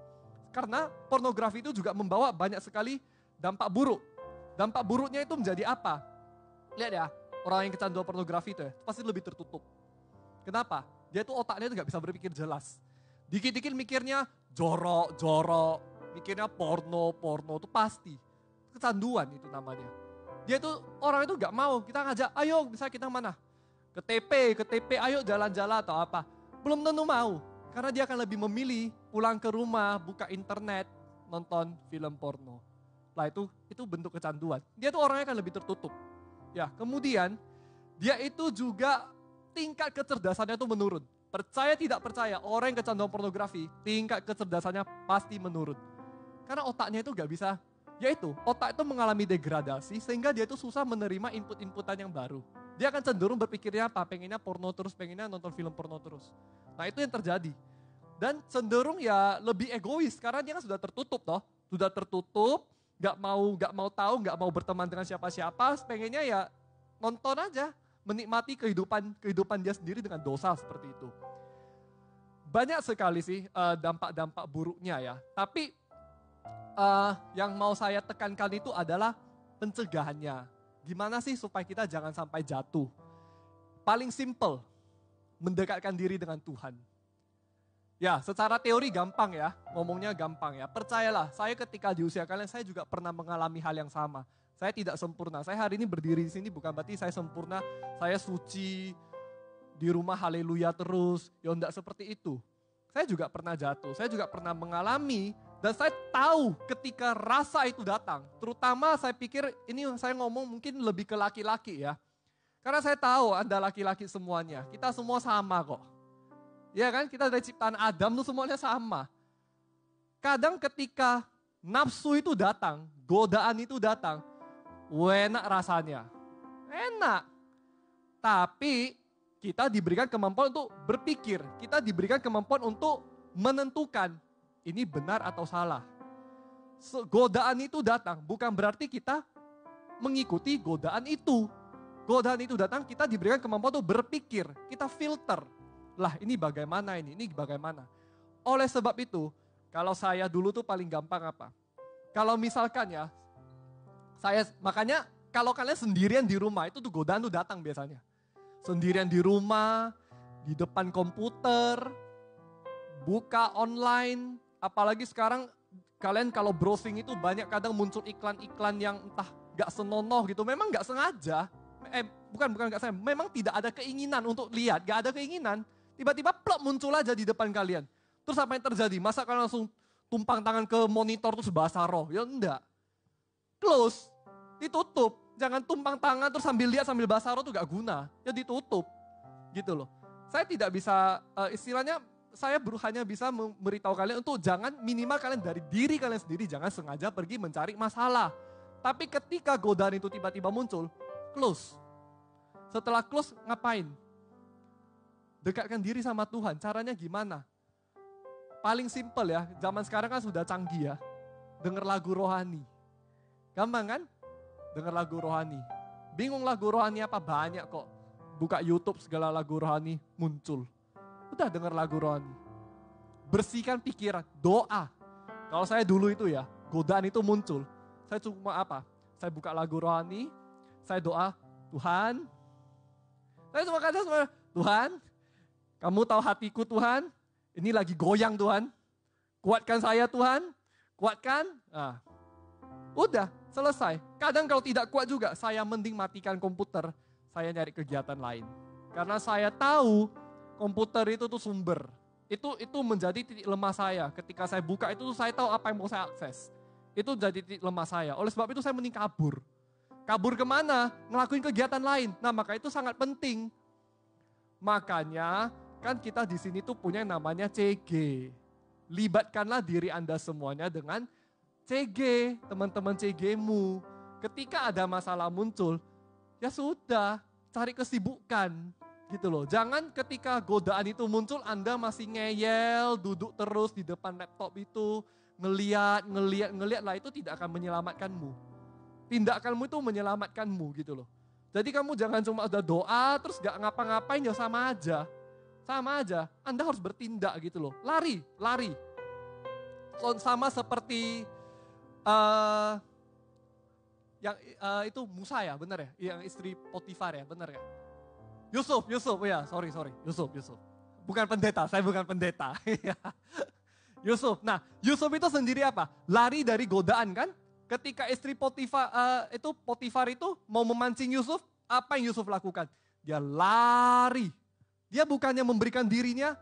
Karena pornografi itu juga membawa banyak sekali dampak buruk. Dampak buruknya itu menjadi apa? Lihat ya, orang yang kecanduan pornografi itu ya, pasti lebih tertutup. Kenapa? Dia tuh otaknya itu gak bisa berpikir jelas. Dikit-dikit mikirnya jorok, mikirnya porno itu pasti. Kecanduan itu namanya. Dia tuh orang itu gak mau, kita ngajak, ayo misalnya kita mana? Ke TP, ayo jalan-jalan atau apa. Belum tentu mau, karena dia akan lebih memilih pulang ke rumah, buka internet, nonton film porno. Lah itu bentuk kecanduan. Dia tuh orangnya akan lebih tertutup. Ya, kemudian dia itu juga tingkat kecerdasannya itu menurun. Percaya tidak percaya, orang yang kecanduan pornografi, tingkat kecerdasannya pasti menurun. Karena otaknya itu gak bisa, otak itu mengalami degradasi sehingga dia itu susah menerima input-inputan yang baru. Dia akan cenderung berpikirnya apa? Pengennya porno terus, pengennya nonton film porno terus. Nah itu yang terjadi. Dan cenderung ya lebih egois karena dia kan sudah tertutup toh. Sudah tertutup, gak mau tahu, gak mau berteman dengan siapa-siapa, pengennya ya nonton aja, menikmati kehidupan dia sendiri dengan dosa seperti itu. Banyak sekali sih dampak-dampak buruknya ya, tapi yang mau saya tekankan itu adalah pencegahannya. Gimana sih supaya kita jangan sampai jatuh? Paling simple, mendekatkan diri dengan Tuhan. Ya, secara teori gampang ya, ngomongnya gampang ya. Percayalah, saya ketika di usia kalian, saya juga pernah mengalami hal yang sama. Saya tidak sempurna. Saya hari ini berdiri di sini bukan berarti saya sempurna, saya suci, di rumah haleluya terus. Ya enggak seperti itu. Saya juga pernah jatuh, saya juga pernah mengalami, dan saya tahu ketika rasa itu datang. Terutama saya pikir, ini saya ngomong mungkin lebih ke laki-laki ya. Karena saya tahu Anda laki-laki semuanya, kita semua sama kok. Ya kan, kita dari ciptaan Adam tuh semuanya sama. Kadang ketika nafsu itu datang, godaan itu datang, enak rasanya. Enak. Tapi kita diberikan kemampuan untuk berpikir. Kita diberikan kemampuan untuk menentukan ini benar atau salah. Godaan itu datang, bukan berarti kita mengikuti godaan itu. Godaan itu datang, kita diberikan kemampuan untuk berpikir. Kita filter. Lah ini bagaimana ini bagaimana. Oleh sebab itu, kalau saya dulu tuh paling gampang apa? Kalau misalkan ya, makanya kalau kalian sendirian di rumah itu tuh godaan tuh datang biasanya. Sendirian di rumah, di depan komputer, buka online, apalagi sekarang kalian kalau browsing itu banyak kadang muncul iklan-iklan yang entah gak senonoh gitu, memang gak sengaja. Bukan gak sengaja, memang tidak ada keinginan untuk lihat, gak ada keinginan. Tiba-tiba plop muncul aja di depan kalian. Terus apa yang terjadi? Masa kalian langsung tumpang tangan ke monitor terus bahasa roh? Ya enggak. Close, ditutup. Jangan tumpang tangan terus sambil lihat sambil bahasa roh tuh gak guna. Ya ditutup. Gitu loh. Saya tidak bisa, istilahnya saya hanya bisa memberitahu kalian untuk jangan, minimal kalian dari diri kalian sendiri jangan sengaja pergi mencari masalah. Tapi ketika godaan itu tiba-tiba muncul, close. Setelah close ngapain? Dekatkan diri sama Tuhan. Caranya gimana? Paling simple ya, zaman sekarang kan sudah canggih ya. Dengar lagu rohani. Gampang kan? Dengar lagu rohani. Bingung lagu rohani apa? Banyak kok. Buka YouTube segala lagu rohani muncul. Udah dengar lagu rohani. Bersihkan pikiran, doa. Kalau saya dulu itu ya, godaan itu muncul. Saya cuma apa? Saya buka lagu rohani, saya doa, Tuhan. Saya cuma kata sama Tuhan, kamu tahu hatiku Tuhan, ini lagi goyang Tuhan. Kuatkan saya Tuhan, kuatkan. Nah, udah, selesai. Kadang kalau tidak kuat juga, saya mending matikan komputer, saya nyari kegiatan lain. Karena saya tahu komputer itu tuh sumber. Itu menjadi titik lemah saya. Ketika saya buka itu saya tahu apa yang mau saya akses. Itu jadi titik lemah saya. Oleh sebab itu saya mending kabur. Kabur kemana? Ngelakuin kegiatan lain. Nah, maka itu sangat penting. Makanya kan kita di sini tuh punya yang namanya CG. Libatkanlah diri Anda semuanya dengan CG, teman-teman CG-mu. Ketika ada masalah muncul, ya sudah, cari kesibukan. Gitu loh. Jangan ketika godaan itu muncul Anda masih ngeyel, duduk terus di depan laptop itu, ngeliat lah, itu tidak akan menyelamatkanmu. Tindakanmu itu menyelamatkanmu gitu loh. Jadi kamu jangan cuma udah doa terus gak ngapa-ngapain, ya sama aja. Sama aja, Anda harus bertindak gitu loh. Lari. Sama seperti yang itu Musa ya, benar ya? Yang istri Potifar ya, benar ya? Yusuf, ya, sorry, Yusuf. Bukan pendeta, saya bukan pendeta. Yusuf, nah Yusuf itu sendiri apa? Lari dari godaan kan? Ketika istri Potifar itu mau memancing Yusuf, apa yang Yusuf lakukan? Dia lari. Dia bukannya memberikan dirinya,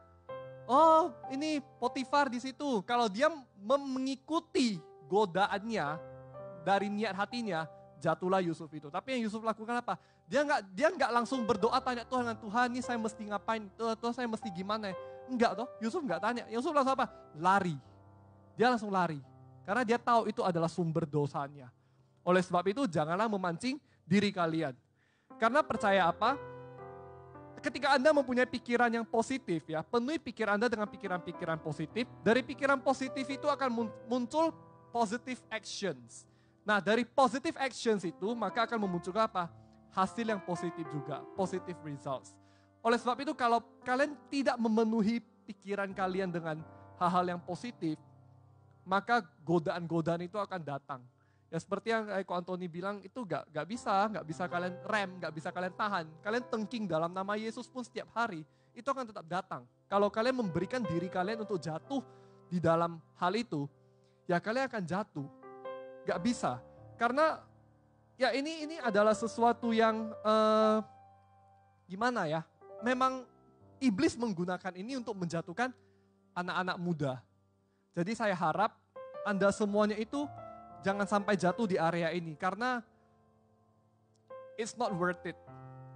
oh ini Potifar di situ. Kalau dia mengikuti godaannya dari niat hatinya, jatuhlah Yusuf itu. Tapi yang Yusuf lakukan apa? Dia nggak langsung berdoa tanya Tuhan ini saya mesti ngapain? Tuhan saya mesti gimana? Enggak toh, Yusuf nggak tanya. Yusuf langsung apa? Lari. Dia langsung lari. Karena dia tahu itu adalah sumber dosanya. Oleh sebab itu janganlah memancing diri kalian. Karena percaya apa? Ketika Anda mempunyai pikiran yang positif ya, penuhi pikiran Anda dengan pikiran-pikiran positif. Dari pikiran positif itu akan muncul positive actions. Nah dari positive actions itu maka akan memunculkan apa? Hasil yang positif juga, positive results. Oleh sebab itu kalau kalian tidak memenuhi pikiran kalian dengan hal-hal yang positif, maka godaan-godaan itu akan datang. Ya seperti yang Ko Antoni bilang itu gak bisa kalian rem, gak bisa kalian tahan. Kalian tengking dalam nama Yesus pun setiap hari, itu akan tetap datang. Kalau kalian memberikan diri kalian untuk jatuh di dalam hal itu, ya kalian akan jatuh. Gak bisa. Karena ya ini adalah sesuatu yang gimana ya, memang iblis menggunakan ini untuk menjatuhkan anak-anak muda. Jadi saya harap Anda semuanya itu jangan sampai jatuh di area ini karena it's not worth it.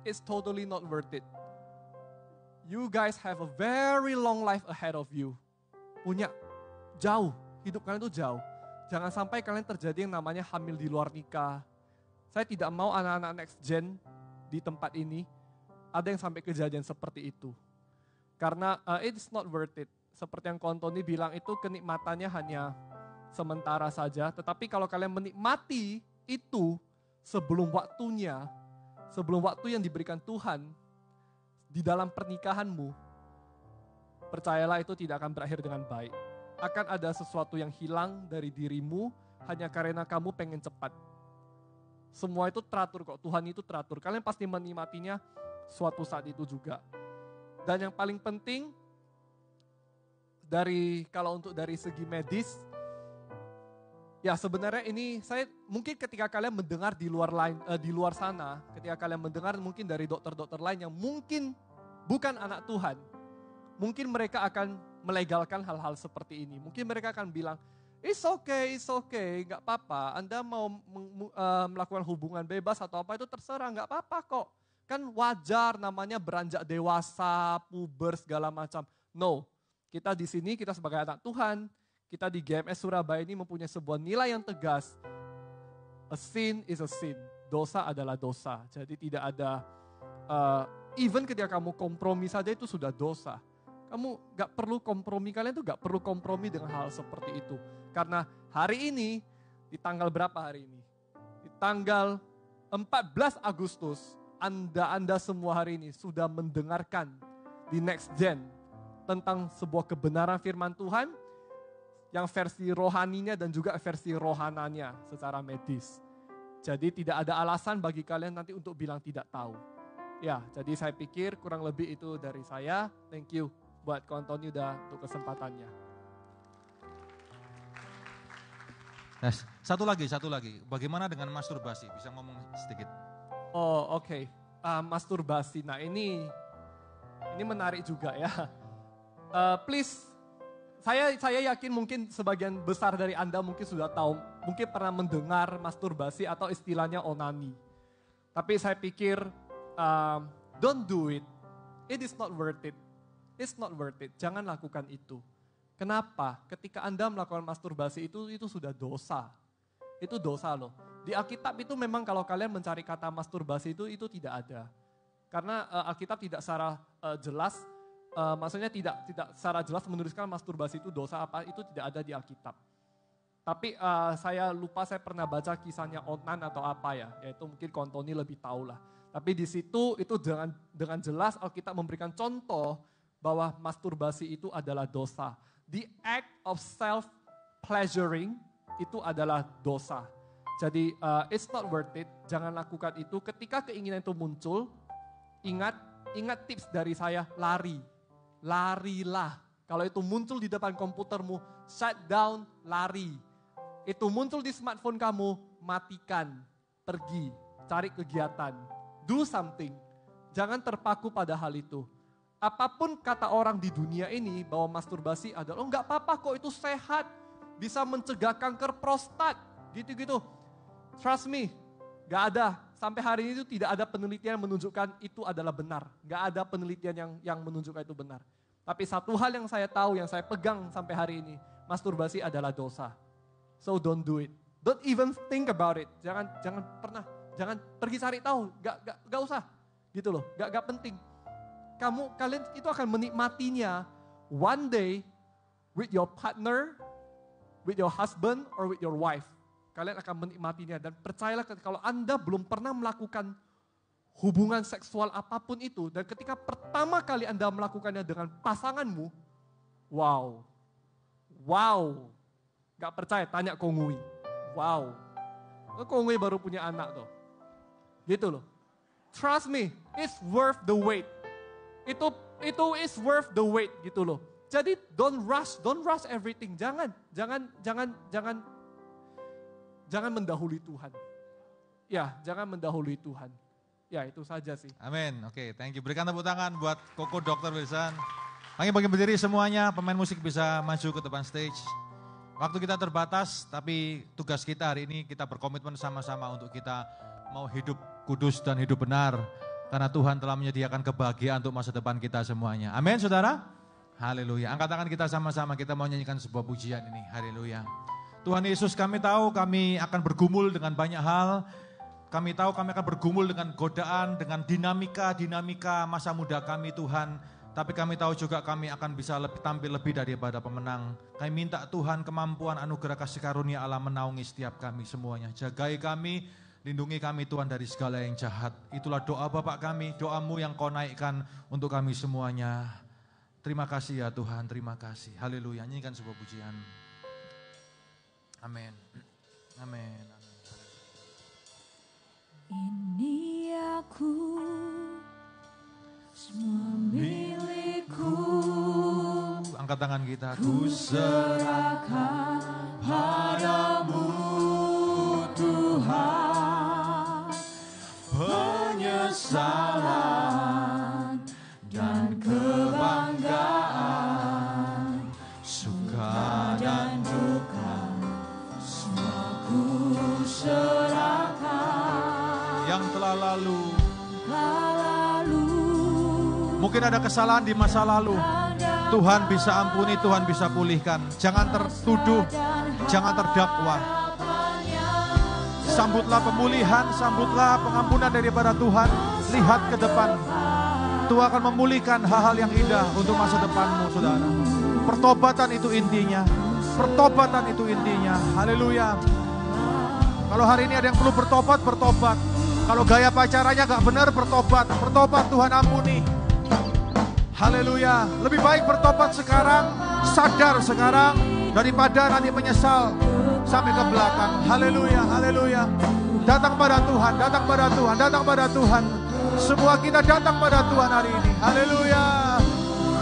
It's totally not worth it. You guys have a very long life ahead of you. Punya jauh, hidup kalian itu jauh. Jangan sampai kalian terjadi yang namanya hamil di luar nikah. Saya tidak mau anak-anak next gen di tempat ini ada yang sampai kejadian seperti itu. Karena it's not worth it. Seperti yang Ko Antoni bilang itu kenikmatannya hanya sementara saja. Tetapi kalau kalian menikmati itu sebelum waktunya, sebelum waktu yang diberikan Tuhan di dalam pernikahanmu, percayalah itu tidak akan berakhir dengan baik. Akan ada sesuatu yang hilang dari dirimu hanya karena kamu pengen cepat. Semua itu teratur kok, Tuhan itu teratur. Kalian pasti menikmatinya suatu saat itu juga. Dan yang paling penting, kalau untuk dari segi medis, ya sebenarnya ini saya mungkin ketika kalian mendengar di luar sana, ketika kalian mendengar mungkin dari dokter-dokter lain yang mungkin bukan anak Tuhan, mungkin mereka akan melegalkan hal-hal seperti ini. Mungkin mereka akan bilang, it's okay, gak apa-apa. Anda mau melakukan hubungan bebas atau apa itu terserah, gak apa-apa kok. Kan wajar namanya beranjak dewasa, puber segala macam. No, kita di sini kita sebagai anak Tuhan, kita di GMS Surabaya ini mempunyai sebuah nilai yang tegas. A sin is a sin. Dosa adalah dosa. Jadi tidak ada, even ketika kamu kompromi saja itu sudah dosa. Kamu gak perlu kompromi, kalian tuh gak perlu kompromi dengan hal seperti itu. Karena hari ini, di tanggal berapa hari ini? Di tanggal 14 Agustus, Anda semua hari ini sudah mendengarkan di Next Gen tentang sebuah kebenaran firman Tuhan yang versi rohaninya dan juga versi rohananya secara medis. Jadi tidak ada alasan bagi kalian nanti untuk bilang tidak tahu. Ya, jadi saya pikir kurang lebih itu dari saya. Thank you buat Ko Antoni udah untuk kesempatannya. Yes. Satu lagi. Bagaimana dengan masturbasi? Bisa ngomong sedikit? Oh, oke. Masturbasi. Nah, ini menarik juga ya. Please, saya yakin mungkin sebagian besar dari Anda mungkin sudah tahu, mungkin pernah mendengar masturbasi atau istilahnya onani. Tapi saya pikir, don't do it. It is not worth it. It's not worth it. Jangan lakukan itu. Kenapa? Ketika Anda melakukan masturbasi itu sudah dosa. Itu dosa loh. Di Alkitab itu memang kalau kalian mencari kata masturbasi itu tidak ada. Karena Alkitab tidak secara jelas, maksudnya tidak secara jelas menuliskan masturbasi itu dosa apa, itu tidak ada di Alkitab. Tapi saya lupa, saya pernah baca kisahnya Onan atau apa ya, yaitu mungkin Kontoni lebih tahu lah. Tapi di situ itu dengan jelas Alkitab memberikan contoh bahwa masturbasi itu adalah dosa. The act of self-pleasuring itu adalah dosa. Jadi it's not worth it, jangan lakukan itu. Ketika keinginan itu muncul, ingat tips dari saya, larilah. Kalau itu muncul di depan komputermu, shut down, lari. Itu muncul di smartphone kamu, matikan, pergi, cari kegiatan, do something. Jangan terpaku pada hal itu. Apapun kata orang di dunia ini bahwa masturbasi adalah, enggak apa-apa kok itu sehat, bisa mencegah kanker prostat, gitu-gitu. Trust me, enggak ada. Sampai hari ini itu tidak ada penelitian yang menunjukkan itu adalah benar. Enggak ada penelitian yang menunjukkan itu benar. Tapi satu hal yang saya tahu, yang saya pegang sampai hari ini, masturbasi adalah dosa. So don't do it. Don't even think about it. Jangan pergi cari tahu, enggak usah. Gitu loh, enggak penting. Kalian itu akan menikmatinya one day with your partner, with your husband or with your wife. Kalian akan menikmatinya dan percayalah kalau Anda belum pernah melakukan hubungan seksual apapun itu dan ketika pertama kali Anda melakukannya dengan pasanganmu, wow. Gak percaya, tanya Kongui. Wow. Kongui baru punya anak tuh. Gitu loh. Trust me, it's worth the wait. Itu is worth the wait gitu loh. Jadi don't rush everything. Jangan mendahului Tuhan. Ya, jangan mendahului Tuhan. Ya, itu saja sih. Amin. Oke, thank you. Berikan tepuk tangan buat Koko Dr. Wilson. Bagi berdiri semuanya, pemain musik bisa maju ke depan stage. Waktu kita terbatas, tapi tugas kita hari ini kita berkomitmen sama-sama untuk kita mau hidup kudus dan hidup benar. Karena Tuhan telah menyediakan kebahagiaan untuk masa depan kita semuanya. Amin, saudara? Haleluya. Angkat tangan kita sama-sama, kita mau nyanyikan sebuah pujian ini. Haleluya. Tuhan Yesus, kami tahu kami akan bergumul dengan banyak hal. Kami tahu kami akan bergumul dengan godaan, dengan dinamika masa muda kami Tuhan. Tapi kami tahu juga kami akan bisa tampil lebih daripada pemenang. Kami minta Tuhan kemampuan anugerah kasih karunia Allah menaungi setiap kami semuanya. Jagai kami, lindungi kami Tuhan dari segala yang jahat. Itulah doa Bapak kami, doamu yang kau naikkan untuk kami semuanya. Terima kasih ya Tuhan, terima kasih. Haleluya, nyanyikan sebuah pujian. Amin. Amin. Ini aku, semua milikku. Angkat tangan kita. Ku serahkan padamu Tuhan, penyesalan dan kebanggaan, suka dan duka, semua ku serahkan. Yang telah lalu, mungkin ada kesalahan di masa lalu, Tuhan bisa ampuni, Tuhan bisa pulihkan. Jangan tertuduh, jangan terdakwa. Sambutlah pemulihan, sambutlah pengampunan daripada Tuhan. Lihat ke depan, Tuhan akan memulihkan hal-hal yang indah untuk masa depanmu, saudara. Pertobatan itu intinya, pertobatan itu intinya. Haleluya. Kalau hari ini ada yang perlu bertobat, bertobat. Kalau gaya pacarannya gak benar, bertobat. Bertobat, Tuhan ampuni. Haleluya. Lebih baik bertobat sekarang, sadar sekarang, daripada nanti menyesal sampai ke belakang. Haleluya, haleluya. Datang pada Tuhan, datang pada Tuhan, datang pada Tuhan. Semua kita datang pada Tuhan hari ini. Haleluya.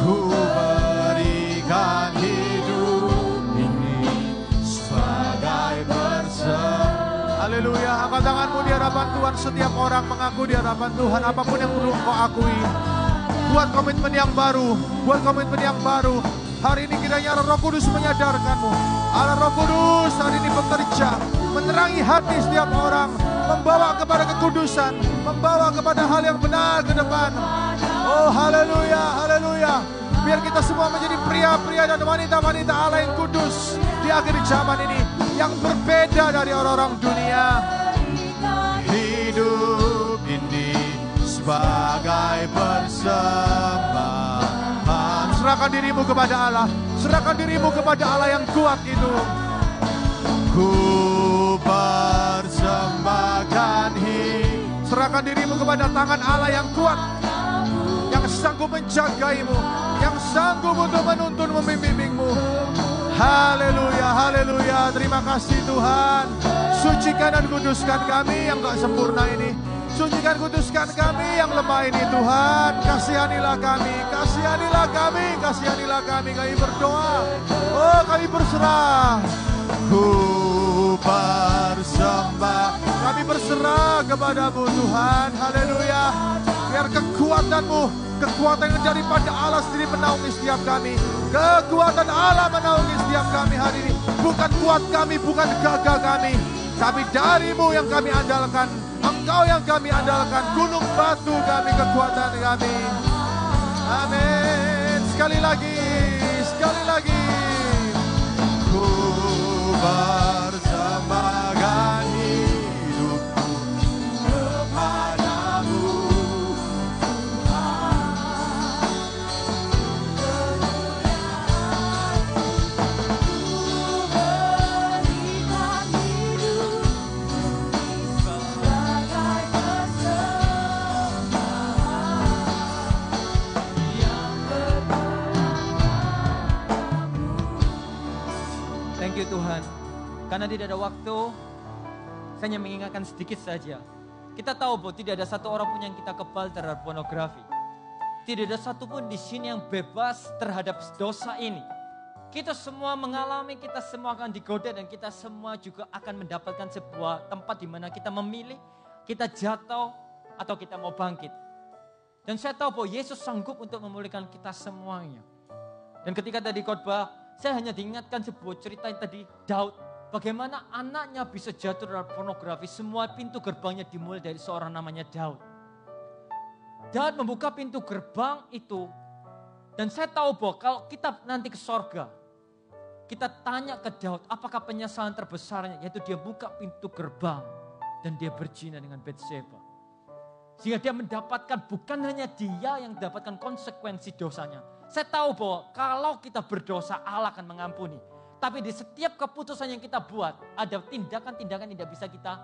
Ku berikan hidup ini sebagai persembahan Haleluya. Angkat tanganmu di hadapan Tuhan. Setiap orang mengaku di hadapan Tuhan. Apapun yang perlu engkau akui. Buat komitmen yang baru. Buat komitmen yang baru. Hari ini kiranya Roh Kudus menyadarkanmu. Allah Roh Kudus hari ini bekerja. Menerangi hati setiap orang. Membawa kepada kekudusan. Membawa kepada hal yang benar ke depan. Oh haleluya, haleluya. Biar kita semua menjadi pria-pria dan wanita-wanita Allah yang kudus di akhir zaman ini, yang berbeda dari orang-orang dunia. Hidup ini sebagai persembahan. Serahkan dirimu kepada Allah. Serahkan dirimu kepada Allah yang kuat itu. Ku persembahkan hidup. Serahkan dirimu kepada tangan Allah yang kuat, yang sanggup menjagaimu, yang sanggup untuk menuntun membimbingmu. Haleluya, haleluya. Terima kasih Tuhan. Sucikan dan kuduskan kami yang gak sempurna ini. Sucikan, kuduskan kami yang lemah ini Tuhan. Kasihanilah kami, kasihanilah kami, kasihanilah kami. Kami berdoa, oh kami berserah. Ku bersembah, kami berserah kepadamu Tuhan. Haleluya. Biar kekuatanmu, kekuatan yang daripada Allah sendiri menaungi setiap kami. Kekuatan Allah menaungi setiap kami hari ini. Bukan kuat kami, bukan gagah kami, tapi darimu yang kami andalkan. Engkau yang kami andalkan, gunung batu kami, kekuatan kami. Amin. Sekali lagi, sekali lagi. Ku bersembahkan hidupku kepadamu. Thank you Tuhan. Karena tidak ada waktu, saya hanya mengingatkan sedikit saja. Kita tahu bahwa tidak ada satu orang pun yang kita kebal terhadap pornografi. Tidak ada satu pun di sini yang bebas terhadap dosa ini. Kita semua mengalami, kita semua akan digoda dan kita semua juga akan mendapatkan sebuah tempat di mana kita memilih, kita jatuh atau kita mau bangkit. Dan saya tahu bahwa Yesus sanggup untuk memulihkan kita semuanya. Dan ketika tadi khotbah, saya hanya diingatkan sebuah cerita yang tadi Daud. Bagaimana anaknya bisa jatuh dalam pornografi. Semua pintu gerbangnya dimulai dari seorang namanya Daud. Daud membuka pintu gerbang itu. Dan saya tahu bahwa kalau kita nanti ke sorga. Kita tanya ke Daud apakah penyesalan terbesarnya. Yaitu dia buka pintu gerbang. Dan dia berzina dengan Bathsheba. Sehingga dia mendapatkan bukan hanya dia yang mendapatkan konsekuensi dosanya. Saya tahu bahwa kalau kita berdosa Allah akan mengampuni. Tapi di setiap keputusan yang kita buat ada tindakan-tindakan yang tidak bisa kita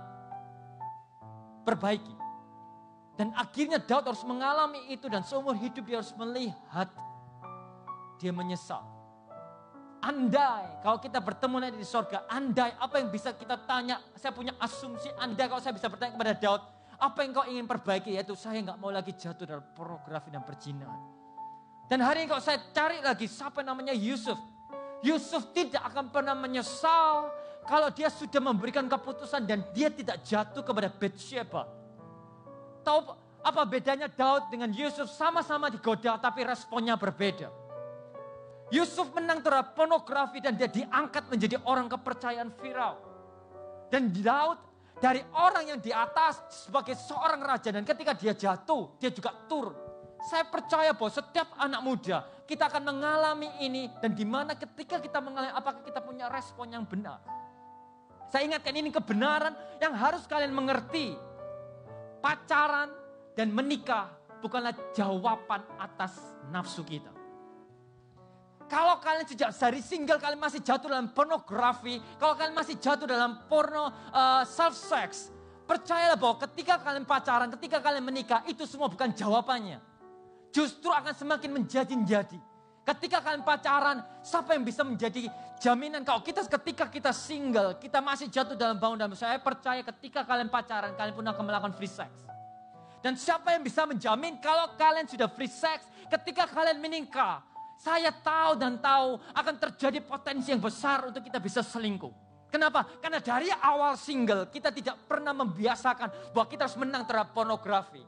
perbaiki. Dan akhirnya Daud harus mengalami itu dan seumur hidup dia harus melihat. Dia menyesal. Andai kalau kita bertemu nanti di sorga, andai apa yang bisa kita tanya. Saya punya asumsi andai kalau saya bisa bertanya kepada Daud. Apa yang kau ingin perbaiki? Yaitu saya gak mau lagi jatuh dalam pornografi dan perzinahan. Dan hari ini kalau saya cari lagi siapa namanya Yusuf. Yusuf tidak akan pernah menyesal kalau dia sudah memberikan keputusan dan dia tidak jatuh kepada Bathsheba. Tahu apa bedanya Daud dengan Yusuf? Sama-sama digoda tapi responnya berbeda. Yusuf menang terhadap pornografi dan dia diangkat menjadi orang kepercayaan Firaun. Dan Daud dari orang yang di atas sebagai seorang raja dan ketika dia jatuh dia juga turun. Saya percaya bahwa setiap anak muda kita akan mengalami ini dan di mana ketika kita mengalami apakah kita punya respon yang benar. Saya ingatkan ini kebenaran yang harus kalian mengerti. Pacaran dan menikah bukanlah jawaban atas nafsu kita. Kalau kalian sejak dari single kalian masih jatuh dalam pornografi, kalau kalian masih jatuh dalam porno self sex, percayalah bahwa ketika kalian pacaran, ketika kalian menikah itu semua bukan jawabannya. Justru akan semakin menjadi-jadi. Ketika kalian pacaran, siapa yang bisa menjadi jaminan kalau ketika kita single, kita masih jatuh dalam bangunan. Saya percaya ketika kalian pacaran, kalian pun akan melakukan free sex. Dan siapa yang bisa menjamin kalau kalian sudah free sex, ketika kalian menikah, saya tahu dan tahu akan terjadi potensi yang besar untuk kita bisa selingkuh. Kenapa? Karena dari awal single kita tidak pernah membiasakan bahwa kita harus menang terhadap pornografi.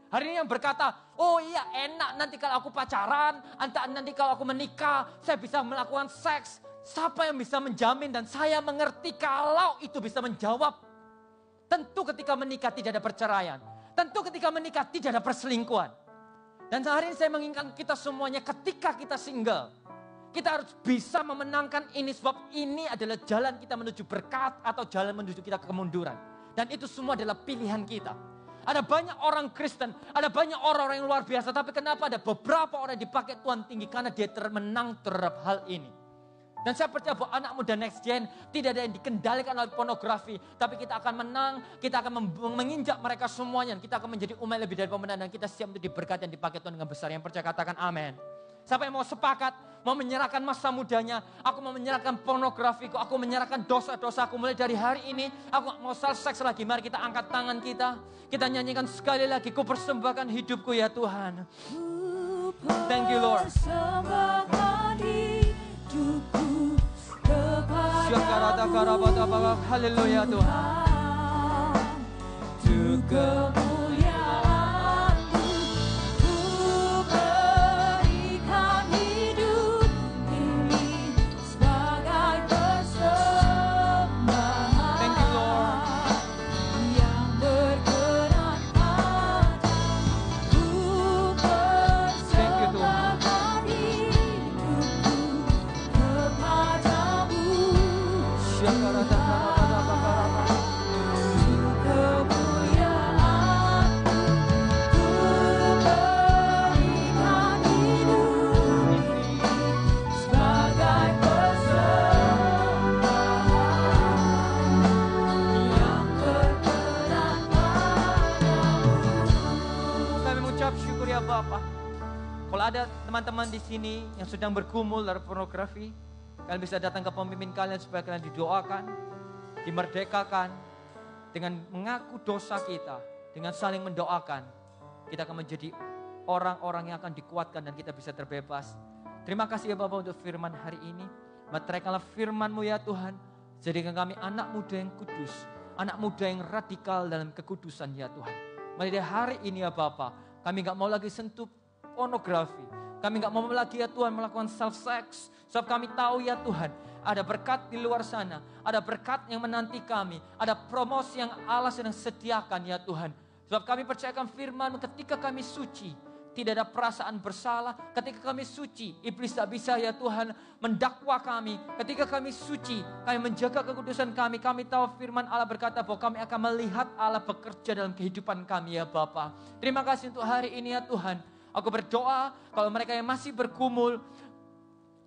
Hari ini yang berkata, oh iya enak nanti kalau aku pacaran, nanti kalau aku menikah, saya bisa melakukan seks. Siapa yang bisa menjamin dan saya mengerti kalau itu bisa menjawab. Tentu ketika menikah tidak ada perceraian. Tentu ketika menikah tidak ada perselingkuhan. Dan hari ini saya mengingatkan kita semuanya ketika kita single. Kita harus bisa memenangkan ini sebab ini adalah jalan kita menuju berkat atau jalan menuju kita ke kemunduran. Dan itu semua adalah pilihan kita. Ada banyak orang Kristen, ada banyak orang-orang yang luar biasa. Tapi kenapa ada beberapa orang yang dipakai Tuhan tinggi? Karena dia termenang terhadap hal ini. Dan saya percaya bahwa anak muda next gen tidak ada yang dikendalikan oleh pornografi. Tapi kita akan menang, kita akan menginjak mereka semuanya. Kita akan menjadi umat lebih dari pemenang. Dan kita siap untuk diberkati dan dipakai Tuhan dengan besar. Yang percaya katakan amin. Siapa yang mau sepakat, mau menyerahkan masa mudanya, aku mau menyerahkan pornografiku, aku menyerahkan dosa-dosaku mulai dari hari ini, aku mau seks lagi. Mari kita angkat tangan kita nyanyikan sekali lagi, ku persembahkan hidupku ya Tuhan. Thank you Lord. Haleluya Tuhan. Untuk kemuliaan-Mu, ku berikan hidup ini sebagai persembahan. Thank you Lord. Yang berkenan padamu, ku persembahkan hidupku kepadamu. Syukur ya Bapak. Kalau ada teman-teman di sini yang sedang bergumul dari pornografi, kalian bisa datang ke pemimpin kalian supaya kalian didoakan, dimerdekakan dengan mengaku dosa kita, dengan saling mendoakan. Kita akan menjadi orang-orang yang akan dikuatkan dan kita bisa terbebas. Terima kasih ya Bapak untuk firman hari ini. Meteraikanlah firman-Mu ya Tuhan. Jadikan kami anak muda yang kudus, anak muda yang radikal dalam kekudusan ya Tuhan. Mulai dari hari ini ya Bapak, kami gak mau lagi sentuh pornografi. Kami gak mau lagi ya Tuhan melakukan self-sex. Sebab kami tahu ya Tuhan, ada berkat di luar sana. Ada berkat yang menanti kami. Ada promosi yang Allah sedang sediakan ya Tuhan. Sebab kami percayakan firman ketika kami suci, tidak ada perasaan bersalah. Ketika kami suci, iblis tak bisa ya Tuhan mendakwa kami. Ketika kami suci, kami menjaga kekudusan kami. Kami tahu firman Allah berkata bahwa kami akan melihat Allah bekerja dalam kehidupan kami ya Bapa. Terima kasih untuk hari ini ya Tuhan. Aku berdoa kalau mereka yang masih bergumul,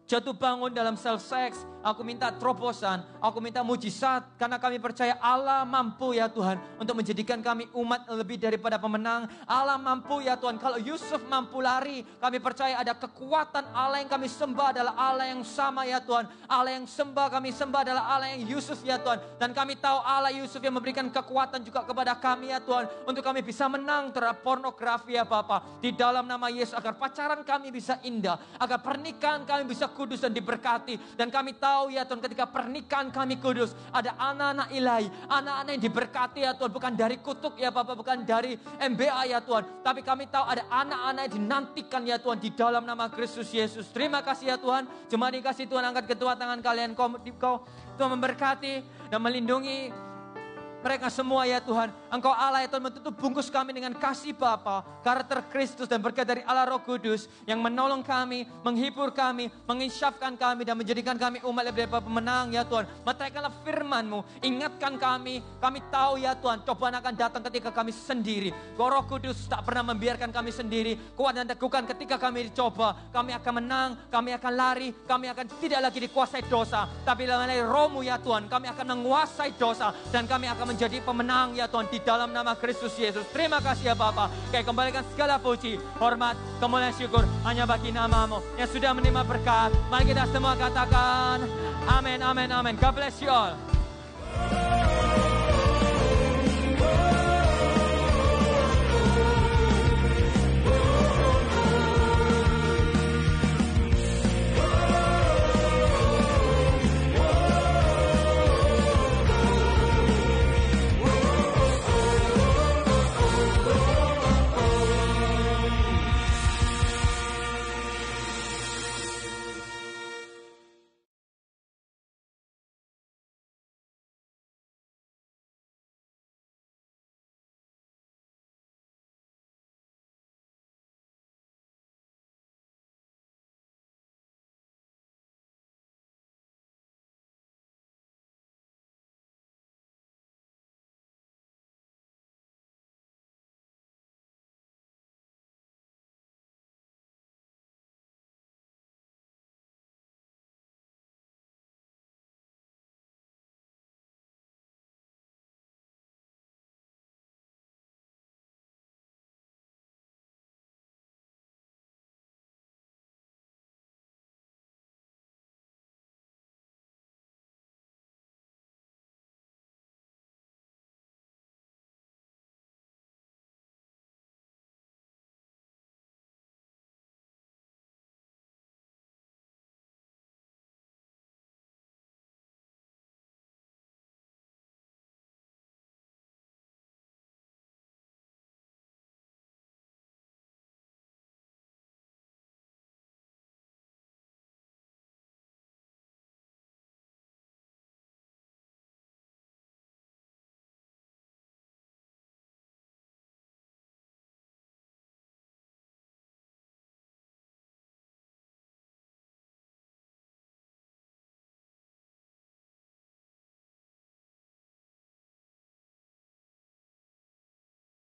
jatuh bangun dalam self-sex, aku minta terobosan, aku minta mujizat. Karena kami percaya Allah mampu ya Tuhan untuk menjadikan kami umat lebih daripada pemenang. Allah mampu ya Tuhan, kalau Yusuf mampu lari, kami percaya ada kekuatan Allah yang kami sembah adalah Allah yang sama ya Tuhan. Allah yang kami sembah adalah Allah yang Yusuf ya Tuhan. Dan kami tahu Allah Yusuf yang memberikan kekuatan juga kepada kami ya Tuhan. Untuk kami bisa menang terhadap pornografi ya Bapa. Di dalam nama Yesus, agar pacaran kami bisa indah, agar pernikahan kami bisa kudus dan diberkati. Dan kami tahu ya Tuhan, ketika pernikahan kami kudus, ada anak-anak ilahi, anak-anak yang diberkati ya Tuhan, bukan dari kutuk ya Bapak, bukan dari MBA ya Tuhan, tapi kami tahu ada anak-anak yang dinantikan ya Tuhan di dalam nama Kristus Yesus. Terima kasih ya Tuhan. Jemaat dikasih Tuhan, angkat kedua tangan kalian, kau Tuhan memberkati dan melindungi mereka semua ya Tuhan. Engkau Allah ya Tuhan, menutup bungkus kami dengan kasih Bapa, karakter Kristus dan berkat dari Allah Roh Kudus yang menolong kami, menghibur kami, menginsyafkan kami dan menjadikan kami umat lebih daripada pemenang ya Tuhan. Meteraikanlah firman-Mu, ingatkan kami tahu ya Tuhan, cobaan akan datang ketika kami sendiri. Roh Kudus tak pernah membiarkan kami sendiri, kuat dan teguhkan ketika kami dicoba. Kami akan menang, kami akan lari, kami akan tidak lagi dikuasai dosa, tapi melalui Roh-Mu ya Tuhan, kami akan menguasai dosa dan kami akan menjadi pemenang ya Tuhan di dalam nama Kristus Yesus. Terima kasih ya Bapa. Kami kembalikan segala puji, hormat, kemuliaan, syukur hanya bagi nama-Mu yang sudah menerima berkat. Mari kita semua katakan amin, amin, amin. God bless you all.